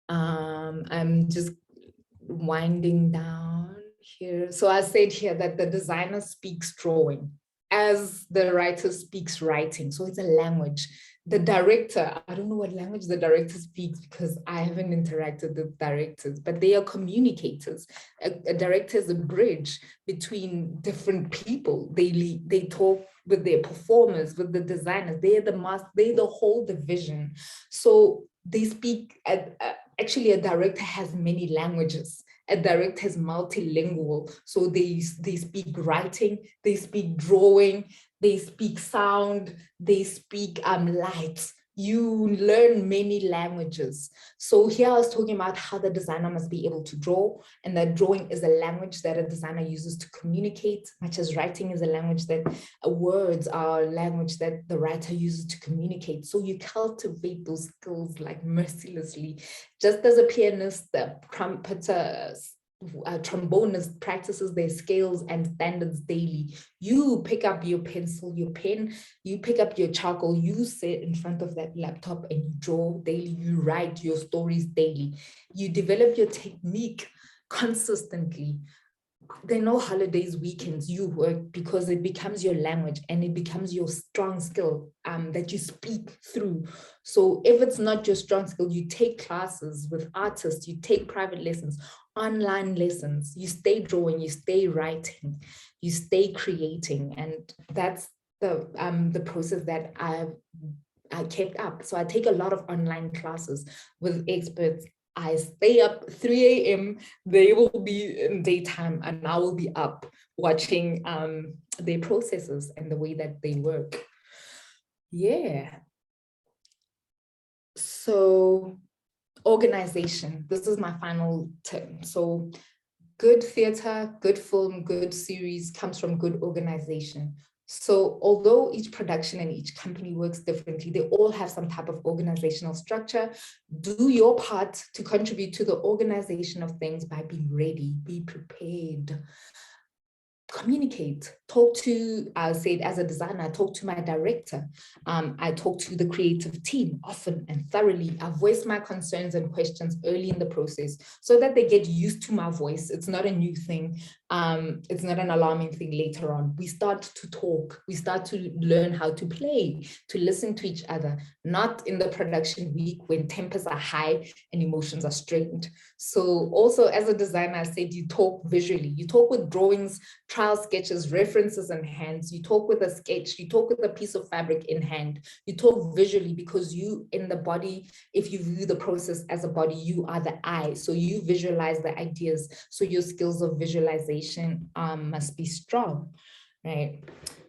I'm just winding down here. So I said here that the designer speaks drawing as the writer speaks writing. So it's a language. The director, I don't know what language the director speaks because I haven't interacted with directors, but they are communicators. A director is a bridge between different people. They talk with their performers, with the designers. They're the whole division. So they speak, actually a director has many languages. A director is multilingual. So they speak writing, they speak drawing, they speak sound, they speak light. You learn many languages. So here I was talking about how the designer must be able to draw, and that drawing is a language that a designer uses to communicate, much as writing is a language that words are a language that the writer uses to communicate. So you cultivate those skills like mercilessly. Just as a pianist, the trumpeter, trombonist practices their scales and standards daily. You pick up your pencil, your pen, you pick up your charcoal, you sit in front of that laptop and you draw daily, you write your stories daily. You develop your technique consistently. There are no holidays, weekends, you work because it becomes your language and it becomes your strong skill that you speak through. So if it's not your strong skill, you take classes with artists, you take private lessons, online lessons, you stay drawing, you stay writing, you stay creating. And that's the process that I kept up. So I take a lot of online classes with experts. I stay up 3 a.m. They will be in daytime and I will be up watching their processes and the way that they work. Yeah. So organization, this is my final tip. So good theater, good film, good series comes from good organization. So although each production and each company works differently, they all have some type of organizational structure. Do your part to contribute to the organization of things by being ready, be prepared, communicate, I said, as a designer, I talk to my director. I talk to the creative team often and thoroughly. I voice my concerns and questions early in the process so that they get used to my voice. It's not a new thing. It's not an alarming thing later on. We start to talk. We start to learn how to play, to listen to each other, not in the production week when tempers are high and emotions are strained. So also as a designer, I said, you talk visually. You talk with drawings, trial sketches, references in hands. You talk with a sketch. You talk with a piece of fabric in hand. You talk visually because you in the body, if you view the process as a body, you are the eye. So you visualize the ideas. So your skills of visualization must be strong, right?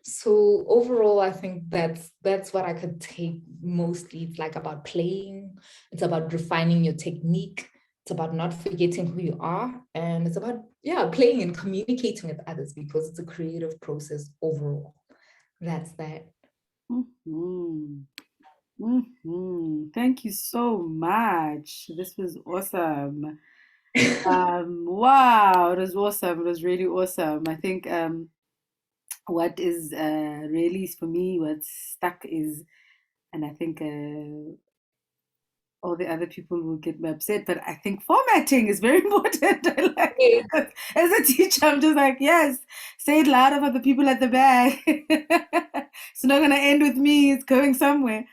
So overall, I think that's what I could take mostly. It's like about playing. It's about refining your technique. It's about not forgetting who you are. And it's about, playing and communicating with others because it's a creative process overall. That's that. Mm-hmm. Mm-hmm. Thank you so much. This was awesome. Wow, it was awesome. It was really awesome. I think what is really for me, what's stuck is, and I think all the other people will get me upset, but I think formatting is very important. I like Okay. that. As a teacher, I'm just like, yes, say it louder for the people at the back. It's not going to end with me, it's going somewhere.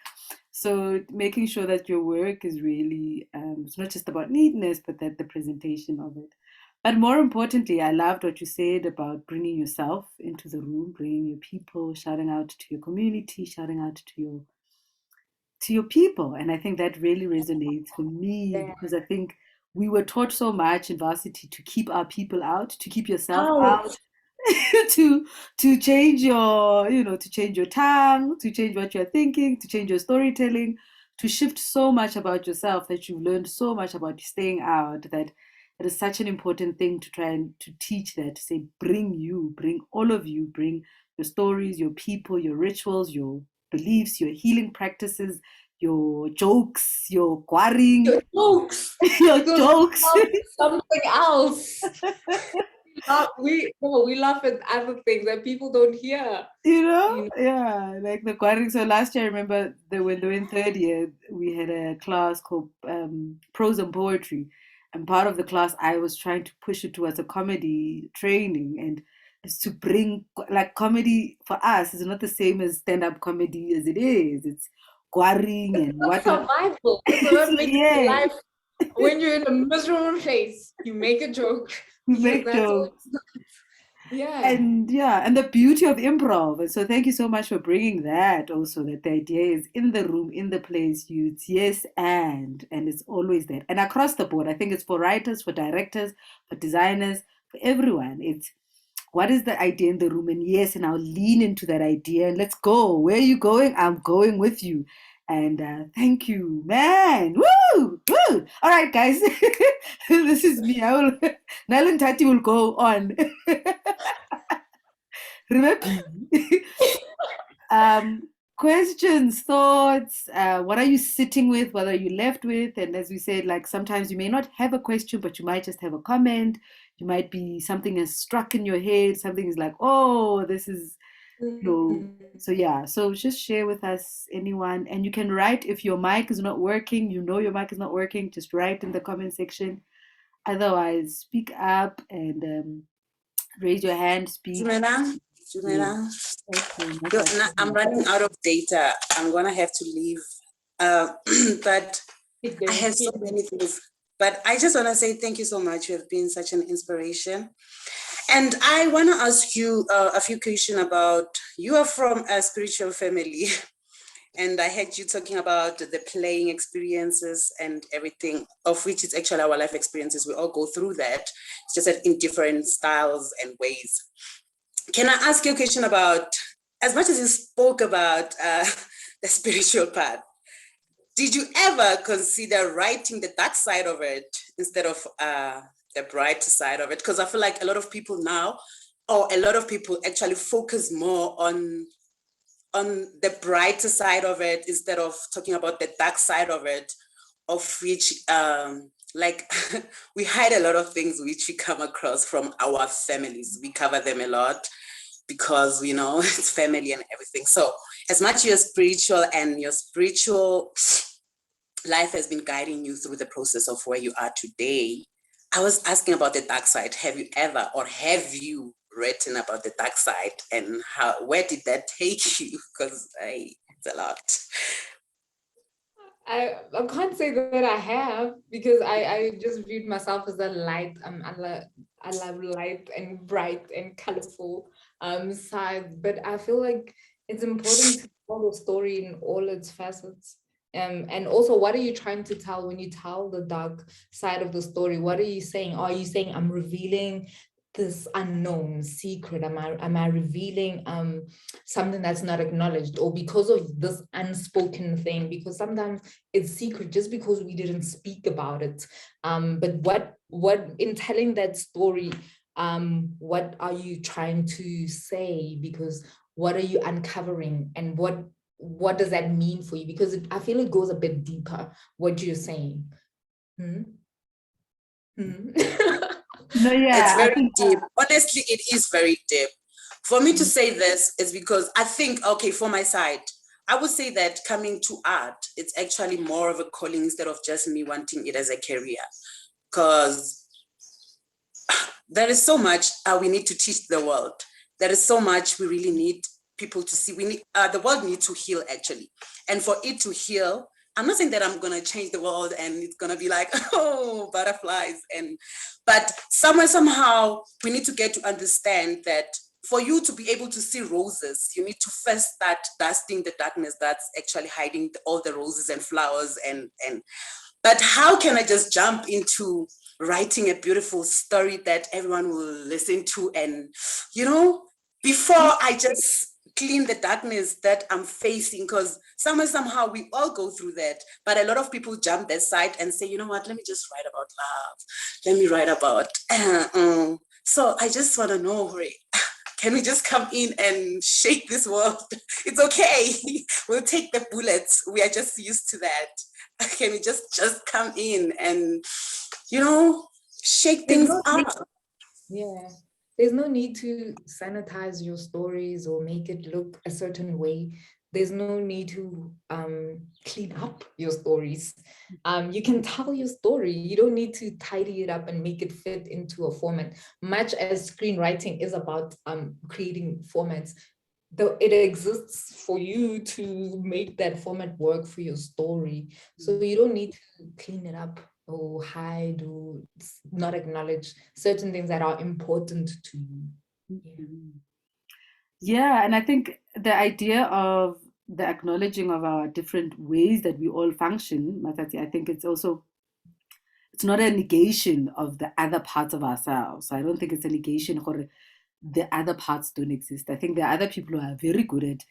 So making sure that your work is really, it's not just about neatness, but that the presentation of it. But more importantly, I loved what you said about bringing yourself into the room, bringing your people, shouting out to your community, shouting out to your people. And I think that really resonates for me Yeah. because I think we were taught so much in varsity to keep our people out, to keep yourself Out. out, to change your, to change your tongue, to change what you're thinking, to change your storytelling, to shift so much about yourself that you've learned so much about staying out that it is such an important thing to try and to teach that, to say, bring all of you, bring your stories, your people, your rituals, your beliefs, your healing practices, your jokes, your quarrying, Your jokes. your Because we jokes. love something else. We laugh at other things that people don't hear. You know? Yeah, like the quarrying. So last year, I remember that when they were in third year, we had a class called prose and poetry, and part of the class I was trying to push it towards a comedy training, and it's to bring like comedy for us is not the same as stand-up comedy as it is. It's quarrying and It's what are survival. It's about making yeah, life. When you're in a miserable place, you make a joke we because make that's all. jokes. Yeah. And yeah, and the beauty of improv. And so thank you so much for bringing that also, that the idea is in the room, in the place, you it's yes and it's always there. And across the board, I think it's for writers, for directors, for designers, for everyone. It's what is the idea in the room? And yes, and I'll lean into that idea and let's go. Where are you going? I'm going with you. And thank you, man. Woo! Woo! All right, guys. This is me. I will Nal Tati will go on. Remember, um, questions, thoughts. What are you sitting with? What are you left with? And as we said, like sometimes you may not have a question, but you might just have a comment. You might be something has struck in your head. Something is like, oh, this is so yeah. So just share with us, anyone, and you can write if your mic is not working. You know your mic is not working. Just write in the comment section. Otherwise, speak up and raise your hand. Speak. Jumela, Yeah. Jumela. Okay. I'm running out of data. I'm gonna have to leave. But I have so many things. But I just want to say thank you so much. You have been such an inspiration. And I want to ask you a few questions about, you are from a spiritual family. And I heard you talking about the playing experiences and everything, of which it's actually our life experiences. We all go through that. It's just that in different styles and ways. Can I ask you a question about, as much as you spoke about the spiritual part, did you ever consider writing the dark side of it instead of the bright side of it? Because I feel like a lot of people now, or a lot of people actually focus more on the brighter side of it instead of talking about the dark side of it, of which like we hide a lot of things which we come across from our families. We cover them a lot. because, you know, it's family and everything. So as much as you're spiritual and your spiritual life has been guiding you through the process of where you are today, I was asking about the dark side. Have you ever, or have you written about the dark side, and where did that take you? Because it's a lot. I can't say that I have, because I just viewed myself as a light. I love light and bright and colorful sides, but I feel like it's important to tell the story in all its facets. And also, what are you trying to tell when you tell the dark side of the story? What are you saying? Are you saying I'm revealing this unknown secret? Am I revealing something that's not acknowledged, or because of this unspoken thing? Because sometimes it's secret just because we didn't speak about it. But what in telling that story, what are you trying to say? Because what are you uncovering, and what does that mean for you? Because I feel it goes a bit deeper, what you're saying. Hmm? Hmm? No, yeah, It's very deep. Honestly, it is very deep. For me to say this is because I think, okay, for my side, I would say that coming to art, it's actually more of a calling instead of just me wanting it as a career. Because there is so much we need to teach the world. There is so much we really need people to see. We need the world needs to heal, actually. And for it to heal, I'm not saying that I'm gonna change the world and it's gonna be like, oh, butterflies. But somehow we need to get to understand that for you to be able to see roses, you need to first start dusting the darkness that's actually hiding all the roses and flowers. But how can I just jump into writing a beautiful story that everyone will listen to, and, you know, before I just clean the darkness that I'm facing? Because somehow we all go through that, but a lot of people jump that side and say, you know what, let me just write about love, let me write about so I just want to know, can we just come in and shake this world? It's okay. We'll take the bullets. We are just used to that. Can we just come in and, you know, shake things up? Yeah. There's no need to sanitize your stories or make it look a certain way. There's no need to clean up your stories. You can tell your story. You don't need to tidy it up and make it fit into a format. Much as screenwriting is about creating formats, though it exists for you to make that format work for your story. So you don't need to clean it up or hide or not acknowledge certain things that are important to you. Yeah, and I think the idea of the acknowledging of our different ways that we all function, Matati, I think it's not a negation of the other parts of ourselves. So I don't think it's a negation or the other parts don't exist. I think there are other people who are very good at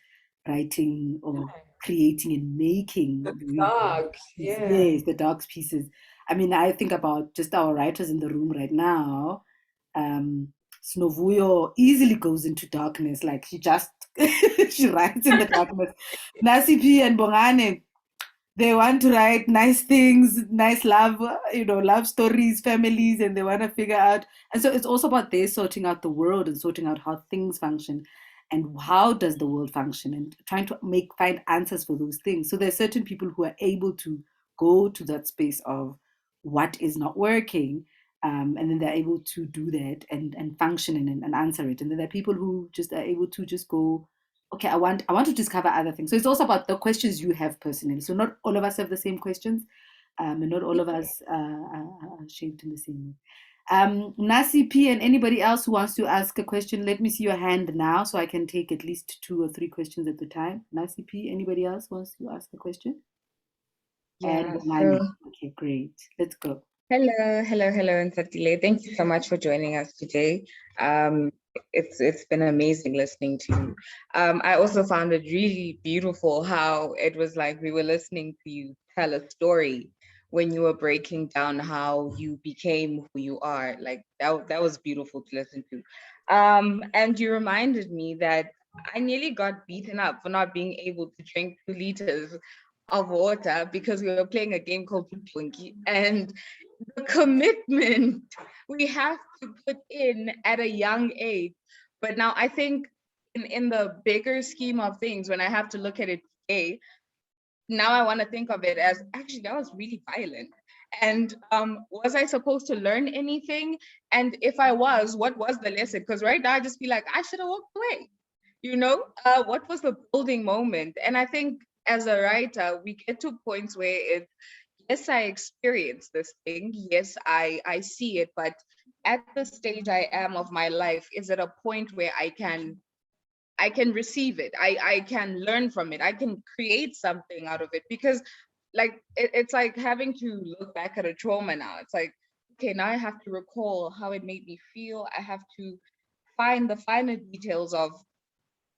writing or creating and making Dark, yes, the dark pieces. I mean, I think about just our writers in the room right now. Snovuyo easily goes into darkness, like she just she writes in the darkness. Nasipi and Bongane, they want to write nice things, nice love, love stories, families, and they want to figure out. And so it's also about they sorting out the world and sorting out how things function and how does the world function and trying to find answers for those things. So there's certain people who are able to go to that space of what is not working. And then they're able to do that and function and answer it. And then there are people who just are able to just go, okay, I want to discover other things. So it's also about the questions you have personally. So not all of us have the same questions, and not all of us are shaped in the same way. Nasi P and anybody else who wants to ask a question, let me see your hand now so I can take at least 2 or 3 questions at a time. Nasi P, anybody else wants to ask a question? Yeah. Okay, great. Let's go. Hello, Onthatile. Thank you so much for joining us today. It's been amazing listening to you. I also found it really beautiful how it was like we were listening to you tell a story when you were breaking down how you became who you are. Like that was beautiful to listen to. And you reminded me that I nearly got beaten up for not being able to drink 2 liters of water because we were playing a game called Twinkie, and the commitment we have to put in at a young age. But now I think in the bigger scheme of things, when I have to look at it today, now I want to think of it as, actually, that was really violent. And was I supposed to learn anything? And if I was, what was the lesson? Because right now I just feel like I should have walked away. What was the building moment? And I think as a writer, we get to points where yes, I experience this thing. Yes, I see it. But at the stage I am of my life, is it a point where I can receive it? I can learn from it. I can create something out of it, because like it's like having to look back at a trauma now. It's like, okay, now I have to recall how it made me feel. I have to find the finer details of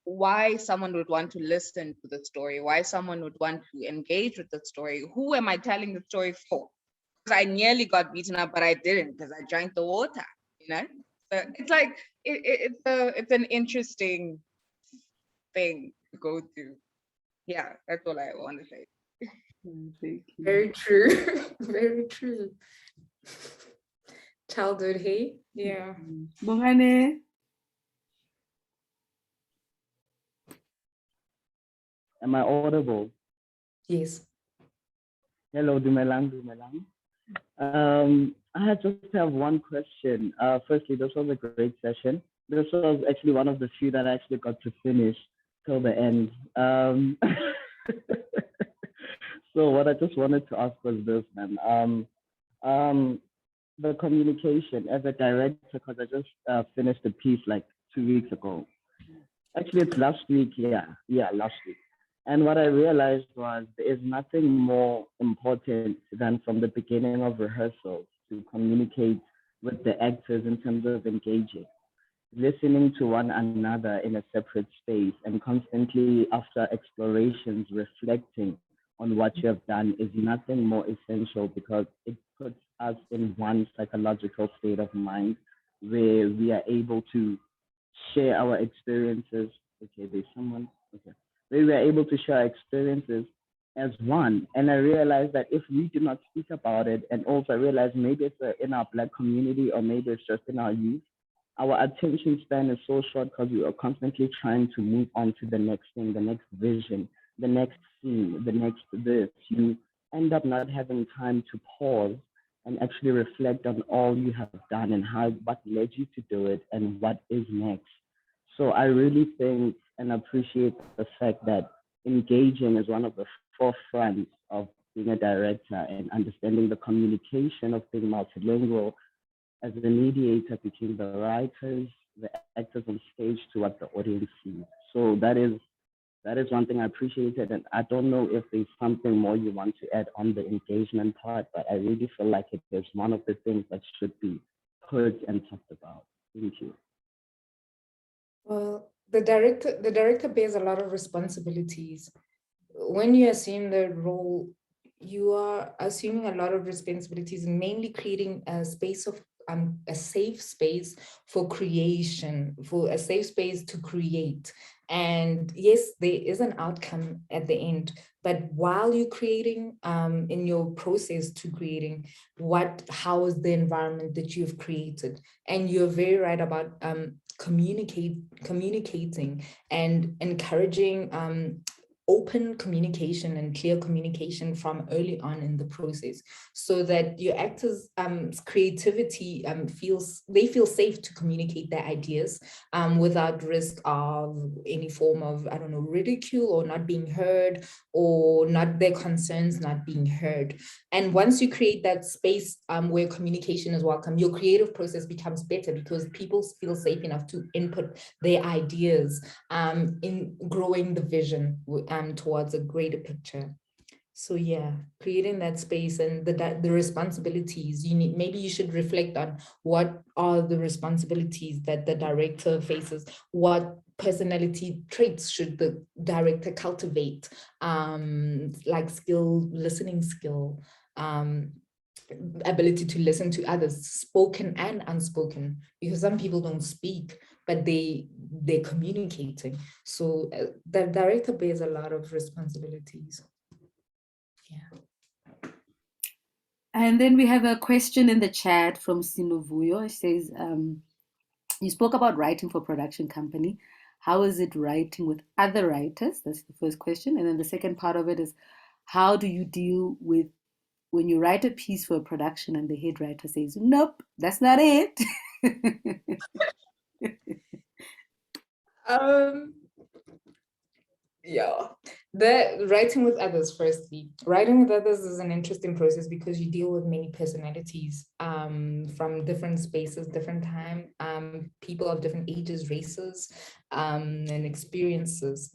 why someone would want to listen to the story, why someone would want to engage with the story. Who am I telling the story for? Because I nearly got beaten up, but I didn't, because I drank the water, So it's like, it's an interesting thing to go through. Yeah, that's all I want to say. Thank you. Very true. Very true. Childhood hate. Yeah. Bongane. Am I audible? Yes. Hello, Dumelang. I just have one question. Firstly, this was a great session. This was actually one of the few that I actually got to finish till the end. So what I just wanted to ask was this, man. The communication as a director, because I just finished a piece like 2 weeks ago. Actually, it's last week. Yeah, last week. And what I realized was there is nothing more important than from the beginning of rehearsals to communicate with the actors in terms of engaging, listening to one another in a separate space, and constantly after explorations reflecting on what you have done is nothing more essential, because it puts us in one psychological state of mind where we are able to share our experiences. Okay, there's someone. Okay, where we are able to share our experiences as one. And I realized that if we do not speak about it, and also I realized maybe it's in our Black community, or maybe it's just in our youth, our attention span is so short because we are constantly trying to move on to the next thing, the next vision, the next scene, the next this. You end up not having time to pause and actually reflect on all you have done and what led you to do it and what is next. So I really think and appreciate the fact that engaging is one of the forefronts of being a director, and understanding the communication of being multilingual as a mediator between the writers, the actors on stage, to what the audience sees. So that is one thing I appreciated. And I don't know if there's something more you want to add on the engagement part, but I really feel like it is one of the things that should be heard and talked about. Thank you. Well, the director bears a lot of responsibilities. When you assume the role, you are assuming a lot of responsibilities, mainly creating a space of a safe space for creation, for a safe space to create. And yes, there is an outcome at the end, but while you're creating, in your process to creating, how is the environment that you've created? And you're very right about communicating and encouraging open communication and clear communication from early on in the process, so that your actors' creativity feel safe to communicate their ideas without risk of any form of, I don't know, ridicule, or not being heard, or not their concerns not being heard. And once you create that space where communication is welcome, your creative process becomes better, because people feel safe enough to input their ideas in growing the vision towards a greater picture. So yeah, creating that space and the responsibilities you need. Maybe you should reflect on what are the responsibilities that the director faces. What personality traits should the director cultivate? Like listening skill, ability to listen to others, spoken and unspoken, because some people don't speak, but they're communicating. So the director bears a lot of responsibilities. Yeah. And then we have a question in the chat from Sinovuyo. It says, you spoke about writing for production company. how is it writing with other writers? That's the first question. And then the second part of it is, how do you deal with when you write a piece for a production and the head writer says, nope, that's not it? Yeah, the writing with others, firstly. Writing with others is an interesting process because you deal with many personalities from different spaces, different time, people of different ages, races, and experiences.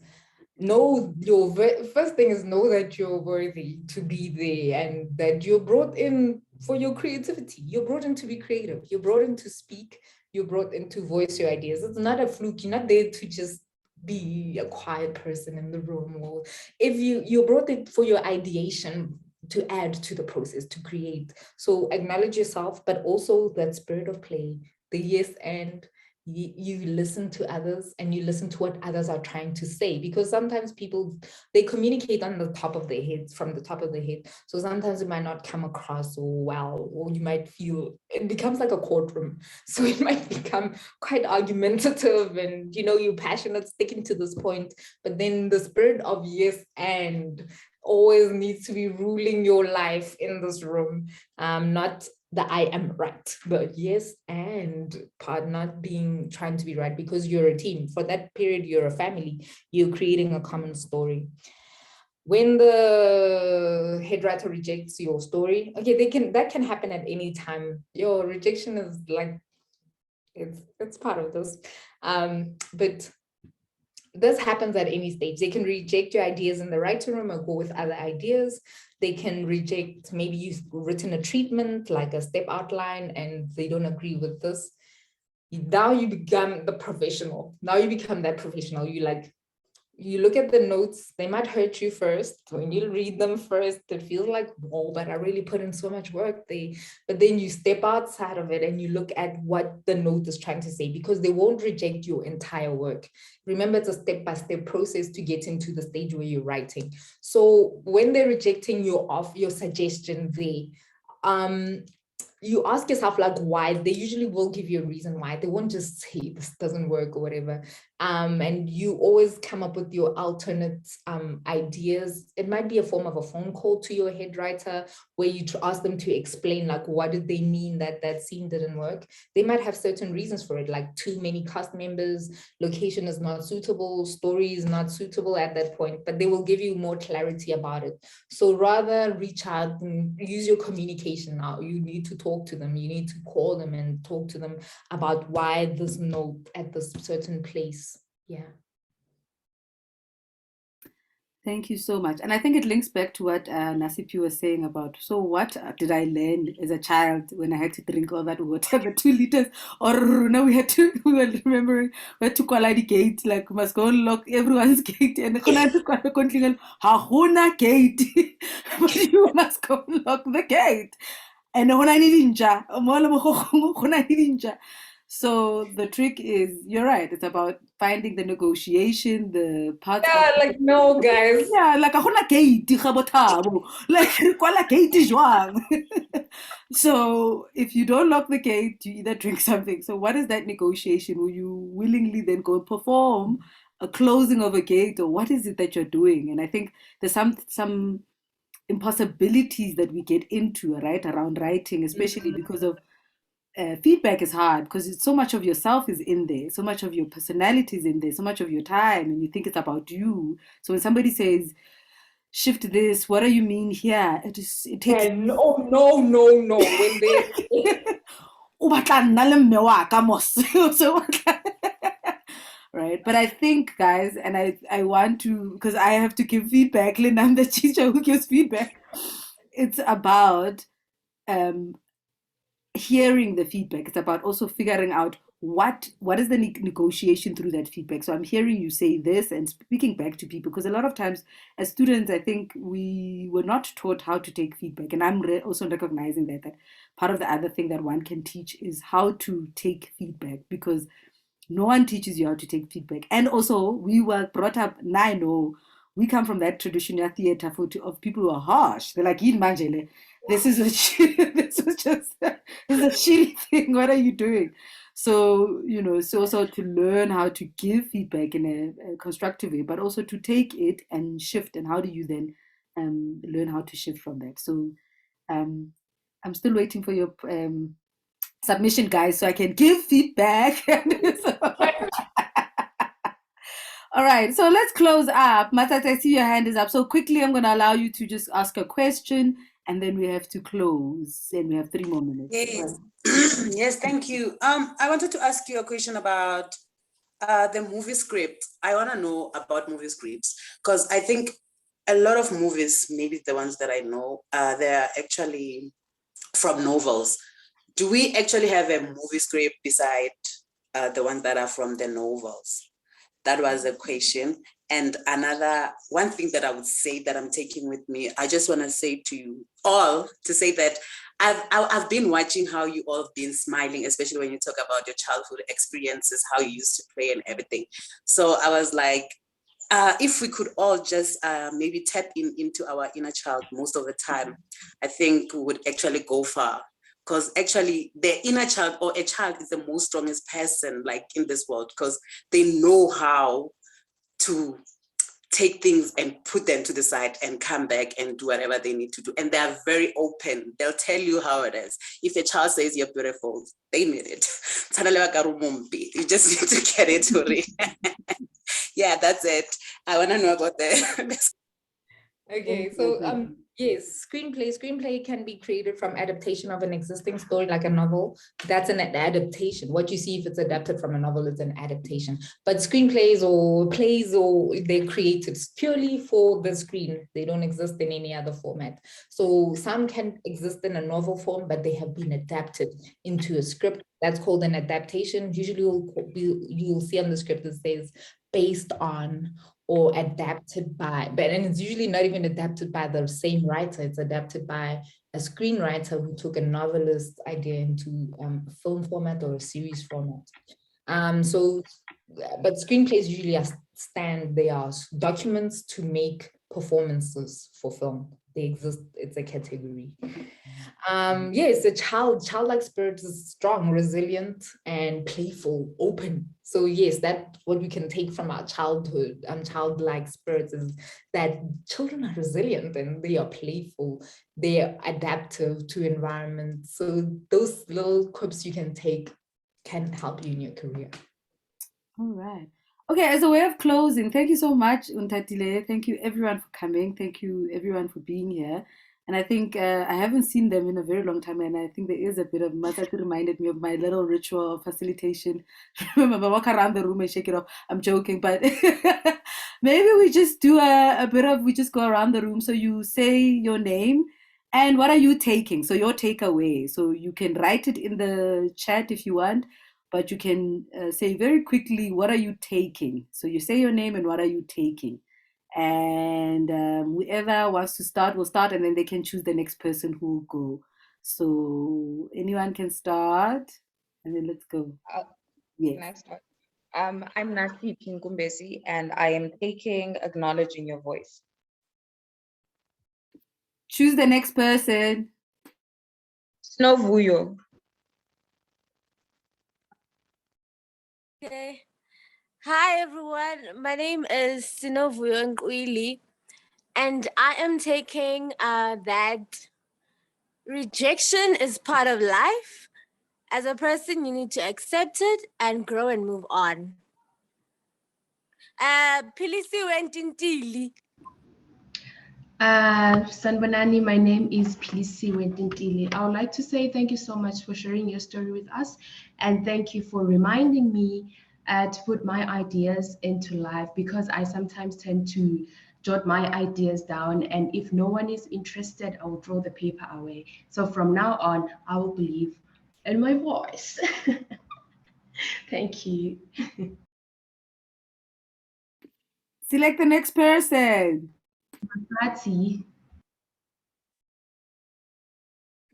Know your first thing is know that you're worthy to be there and that you're brought in for your creativity. You're brought in to be creative. You're brought in to speak. You're brought in to voice your ideas. It's not a fluke. You're not there to just be a quiet person in the room. Or if you're brought in for your ideation to add to the process, to create. So acknowledge yourself, but also that spirit of play, the yes and you listen to others and you listen to what others are trying to say, because sometimes people, they communicate on the top of their heads, from the top of their head. So sometimes it might not come across so well, or you might feel it becomes like a courtroom. So it might become quite argumentative and, you know, you're passionate sticking to this point, but then the spirit of yes and always needs to be ruling your life in this room, not the I am right, but yes and part, not being trying to be right, because you're a team. For that period, you're a family, you're creating a common story. When the head writer rejects your story, okay, that can happen at any time. Your rejection is like, it's part of this. But this happens at any stage. They can reject your ideas in the writing room or go with other ideas. They can reject, maybe you've written a treatment, like a step outline, and they don't agree with this. Now you become the professional. Now you become that professional. You look at the notes, they might hurt you first. When you read them first, it feels like, whoa, but I really put in so much work. But then you step outside of it and you look at what the note is trying to say, because they won't reject your entire work. Remember, it's a step-by-step process to get into the stage where you're writing. So when they're rejecting your suggestion there, you ask yourself, like, why. They usually will give you a reason why. They won't just say this doesn't work or whatever. And you always come up with your alternate ideas. It might be a form of a phone call to your head writer, where you ask them to explain, like, what did they mean that scene didn't work. They might have certain reasons for it, like too many cast members, location is not suitable, story is not suitable at that point, but they will give you more clarity about it. So rather reach out and use your communication now. You need to talk to them. You need to call them and talk to them about why this note at this certain place. Yeah. Thank you so much. And I think it links back to what Nasipi was saying about, so what did I learn as a child when I had to drink all that water, the 2 liters? Or no, we were remembering, we had to call out the gate, like, we must go and lock everyone's gate. And Hahuna gate, but you must go and lock the gate. And so the trick is, you're right, it's about finding the negotiation, the parts. Yeah, like, no, guys. Yeah, like a gate, like gate. So if you don't lock the gate, you either drink something. So what is that negotiation? Will you willingly then go and perform a closing of a gate, or what is it that you're doing? And I think there's some impossibilities that we get into, right, around writing, especially because of feedback is hard, because it's so much of yourself is in there, so much of your personality is in there, so much of your time, and you think it's about you. So when somebody says, shift this, what do you mean here? It takes. Yeah, no. When they So right, but I think, guys, and I want to, because I have to give feedback, Lynn, I'm the teacher who gives feedback. It's about hearing the feedback. It's about also figuring out what is the negotiation through that feedback. So I'm hearing you say this and speaking back to people, because a lot of times as students, I think we were not taught how to take feedback. And I'm also recognizing that part of the other thing that one can teach is how to take feedback, because no one teaches you how to take feedback. And also, we were brought up, now I know, we come from that traditional theater of people who are harsh. They're like, "Yin Manjele, this is a shitty thing. What are you doing?" So, you know, so also to learn how to give feedback in a constructive way, but also to take it and shift. And how do you then learn how to shift from that? So I'm still waiting for your submission, guys, so I can give feedback. All right, so let's close up. Matsati, I see your hand is up. So quickly, I'm going to allow you to just ask a question, and then we have to close, and we have 3 more minutes. Yes, yes, thank you. I wanted to ask you a question about the movie script. I want to know about movie scripts because I think a lot of movies, maybe the ones that I know, they're actually from novels. Do we actually have a movie script beside the ones that are from the novels? That was a question. And one thing that I would say that I'm taking with me, I just want to say to you all to say that I've been watching how you all have been smiling, especially when you talk about your childhood experiences, how you used to play and everything. So I was like, if we could all just maybe tap into our inner child most of the time, I think we would actually go far. Because actually the inner child or a child is the most strongest person like in this world, because they know how to take things and put them to the side and come back and do whatever they need to do. And they are very open. They'll tell you how it is. If a child says you're beautiful, they mean it. You just need to get it. Yeah, that's it. I want to know about that. Okay, so yes, screenplay can be created from adaptation of an existing story, like a novel. That's an adaptation. What you see if it's adapted from a novel is an adaptation. But screenplays or plays, or they're created purely for the screen. They don't exist in any other format. So some can exist in a novel form, but they have been adapted into a script. That's called an adaptation. Usually you'll see on the script it says based on or adapted by, and it's usually not even adapted by the same writer. It's adapted by a screenwriter who took a novelist idea into a film format or a series format. But screenplays usually they are documents to make performances for film. They exist, it's a category. Yes, the childlike spirit is strong, resilient, and playful, open. So yes, that's what we can take from our childhood and childlike spirits is that children are resilient and they are playful, they are adaptive to environment. So those little quips you can take can help you in your career. All right. Okay, as a way of closing, thank you so much, Onthatile. Thank you everyone for coming. Thank you everyone for being here. And I think I haven't seen them in a very long time, and I think there is a bit of Matsati reminded me of my little ritual of facilitation. Remember, walk around the room and shake it off. I'm joking, but maybe we just do we just go around the room. So you say your name and what are you taking? So your takeaway. So you can write it in the chat if you want, but you can say very quickly, what are you taking? So you say your name and what are you taking? And whoever wants to start will start, and then they can choose the next person who will go. So anyone can start, and then let's go. Yes. Can I start? I'm Nasi Pinkumbesi, and I am taking acknowledging your voice. Choose the next person. Snovuyo. Okay. Hi everyone, my name is Sinovuyo Nkwili, and I am taking that rejection is part of life. As a person, you need to accept it and grow and move on. Philisi Wentintili. Sanbanani, my name is Philisi Wentintili. I would like to say thank you so much for sharing your story with us, and thank you for reminding me to put my ideas into life, because I sometimes tend to jot my ideas down, and if no one is interested, I will throw the paper away. So from now on, I will believe in my voice. Thank you. Select the next person. Matsati.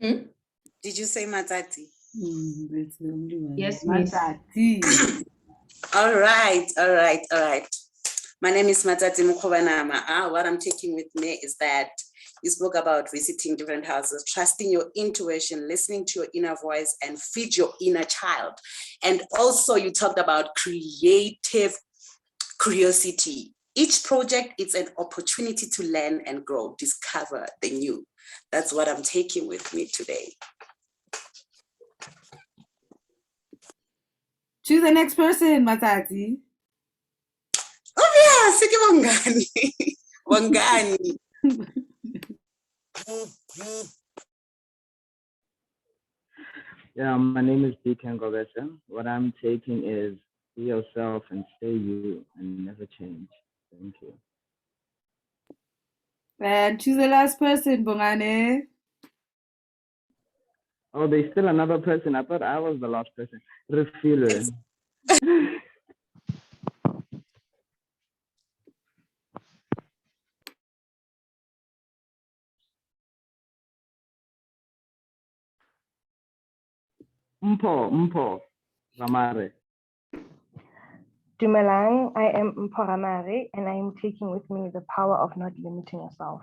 Did you say Matsati? That's the only one. Yes, Miss. Matsati. All right. My name is Matsati Mukhobanama. What I'm taking with me is that You spoke about visiting different houses, trusting your intuition, listening to your inner voice, and feed your inner child. And also you talked about creative curiosity. Each project is an opportunity to learn and grow, discover the new. That's what I'm taking with me today. Choose the next person, Matsatsi. Oh yeah, Siki Wangani. Yeah, my name is Deacon Gobesa. What I'm taking is be yourself and stay you and never change. Thank you. And choose the last person, Bongane. Oh, there's still another person. I thought I was the last person. Refiller. Mpo, Ramare. Dumelang, I am Mporamare, and I am taking with me the power of not limiting yourself.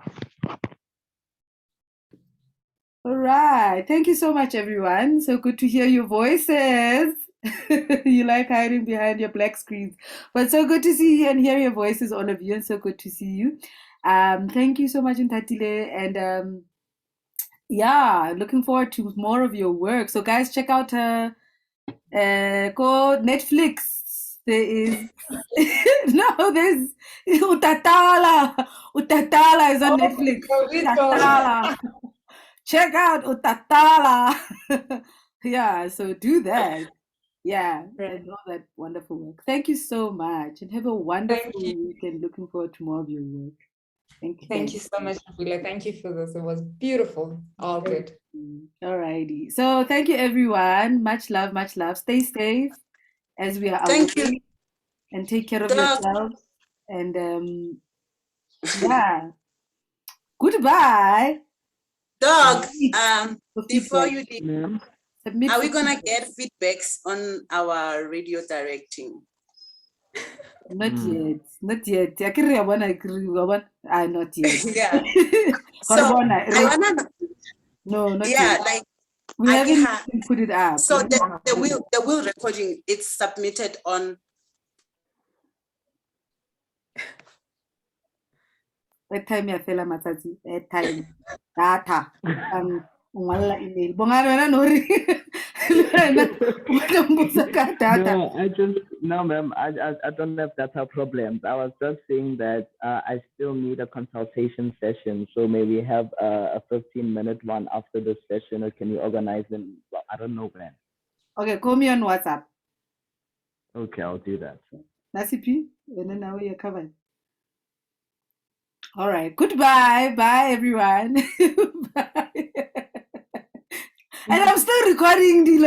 All right. Thank you so much, everyone. So good to hear your voices. You like hiding behind your black screens, but so good to see you and hear your voices, all of you, and so good to see you. Thank you so much, Onthatile, and yeah, looking forward to more of your work. So, guys, check out go Netflix. There is no, there's Onthatile. Onthatile is on Netflix. Onthatile. Check out Onthatile. Yeah, so do that. Yeah, and all that wonderful work. Thank you so much, and have a wonderful weekend. Looking forward to more of your work. Thank you. Thank you so much, Willa. Thank you for this. It was beautiful. All good. All righty. So thank you, everyone. Much love, much love. Stay safe as we are Thank away, you. and take care of yourselves. And yeah, goodbye. Dog, before you leave, are we gonna get feedbacks on our radio directing? Not yet. Not yet. Not yet. Yeah. So I wanna. No, not yeah, yet. like We haven't put it up. So the will recording, it's submitted on. Airtime ya fela matsatsi. Airtime. Data. Ngwalla email. Bongane wena nori. No, ma'am, I don't have data problems. I was just saying that I still need a consultation session. So maybe have a 15-minute one after the session, or can you organize them? Well, I don't know, man. Okay, call me on WhatsApp. Okay, I'll do that. Nasipi, and then now you're covered. All right, goodbye. Bye, everyone. Bye. And I'm still recording the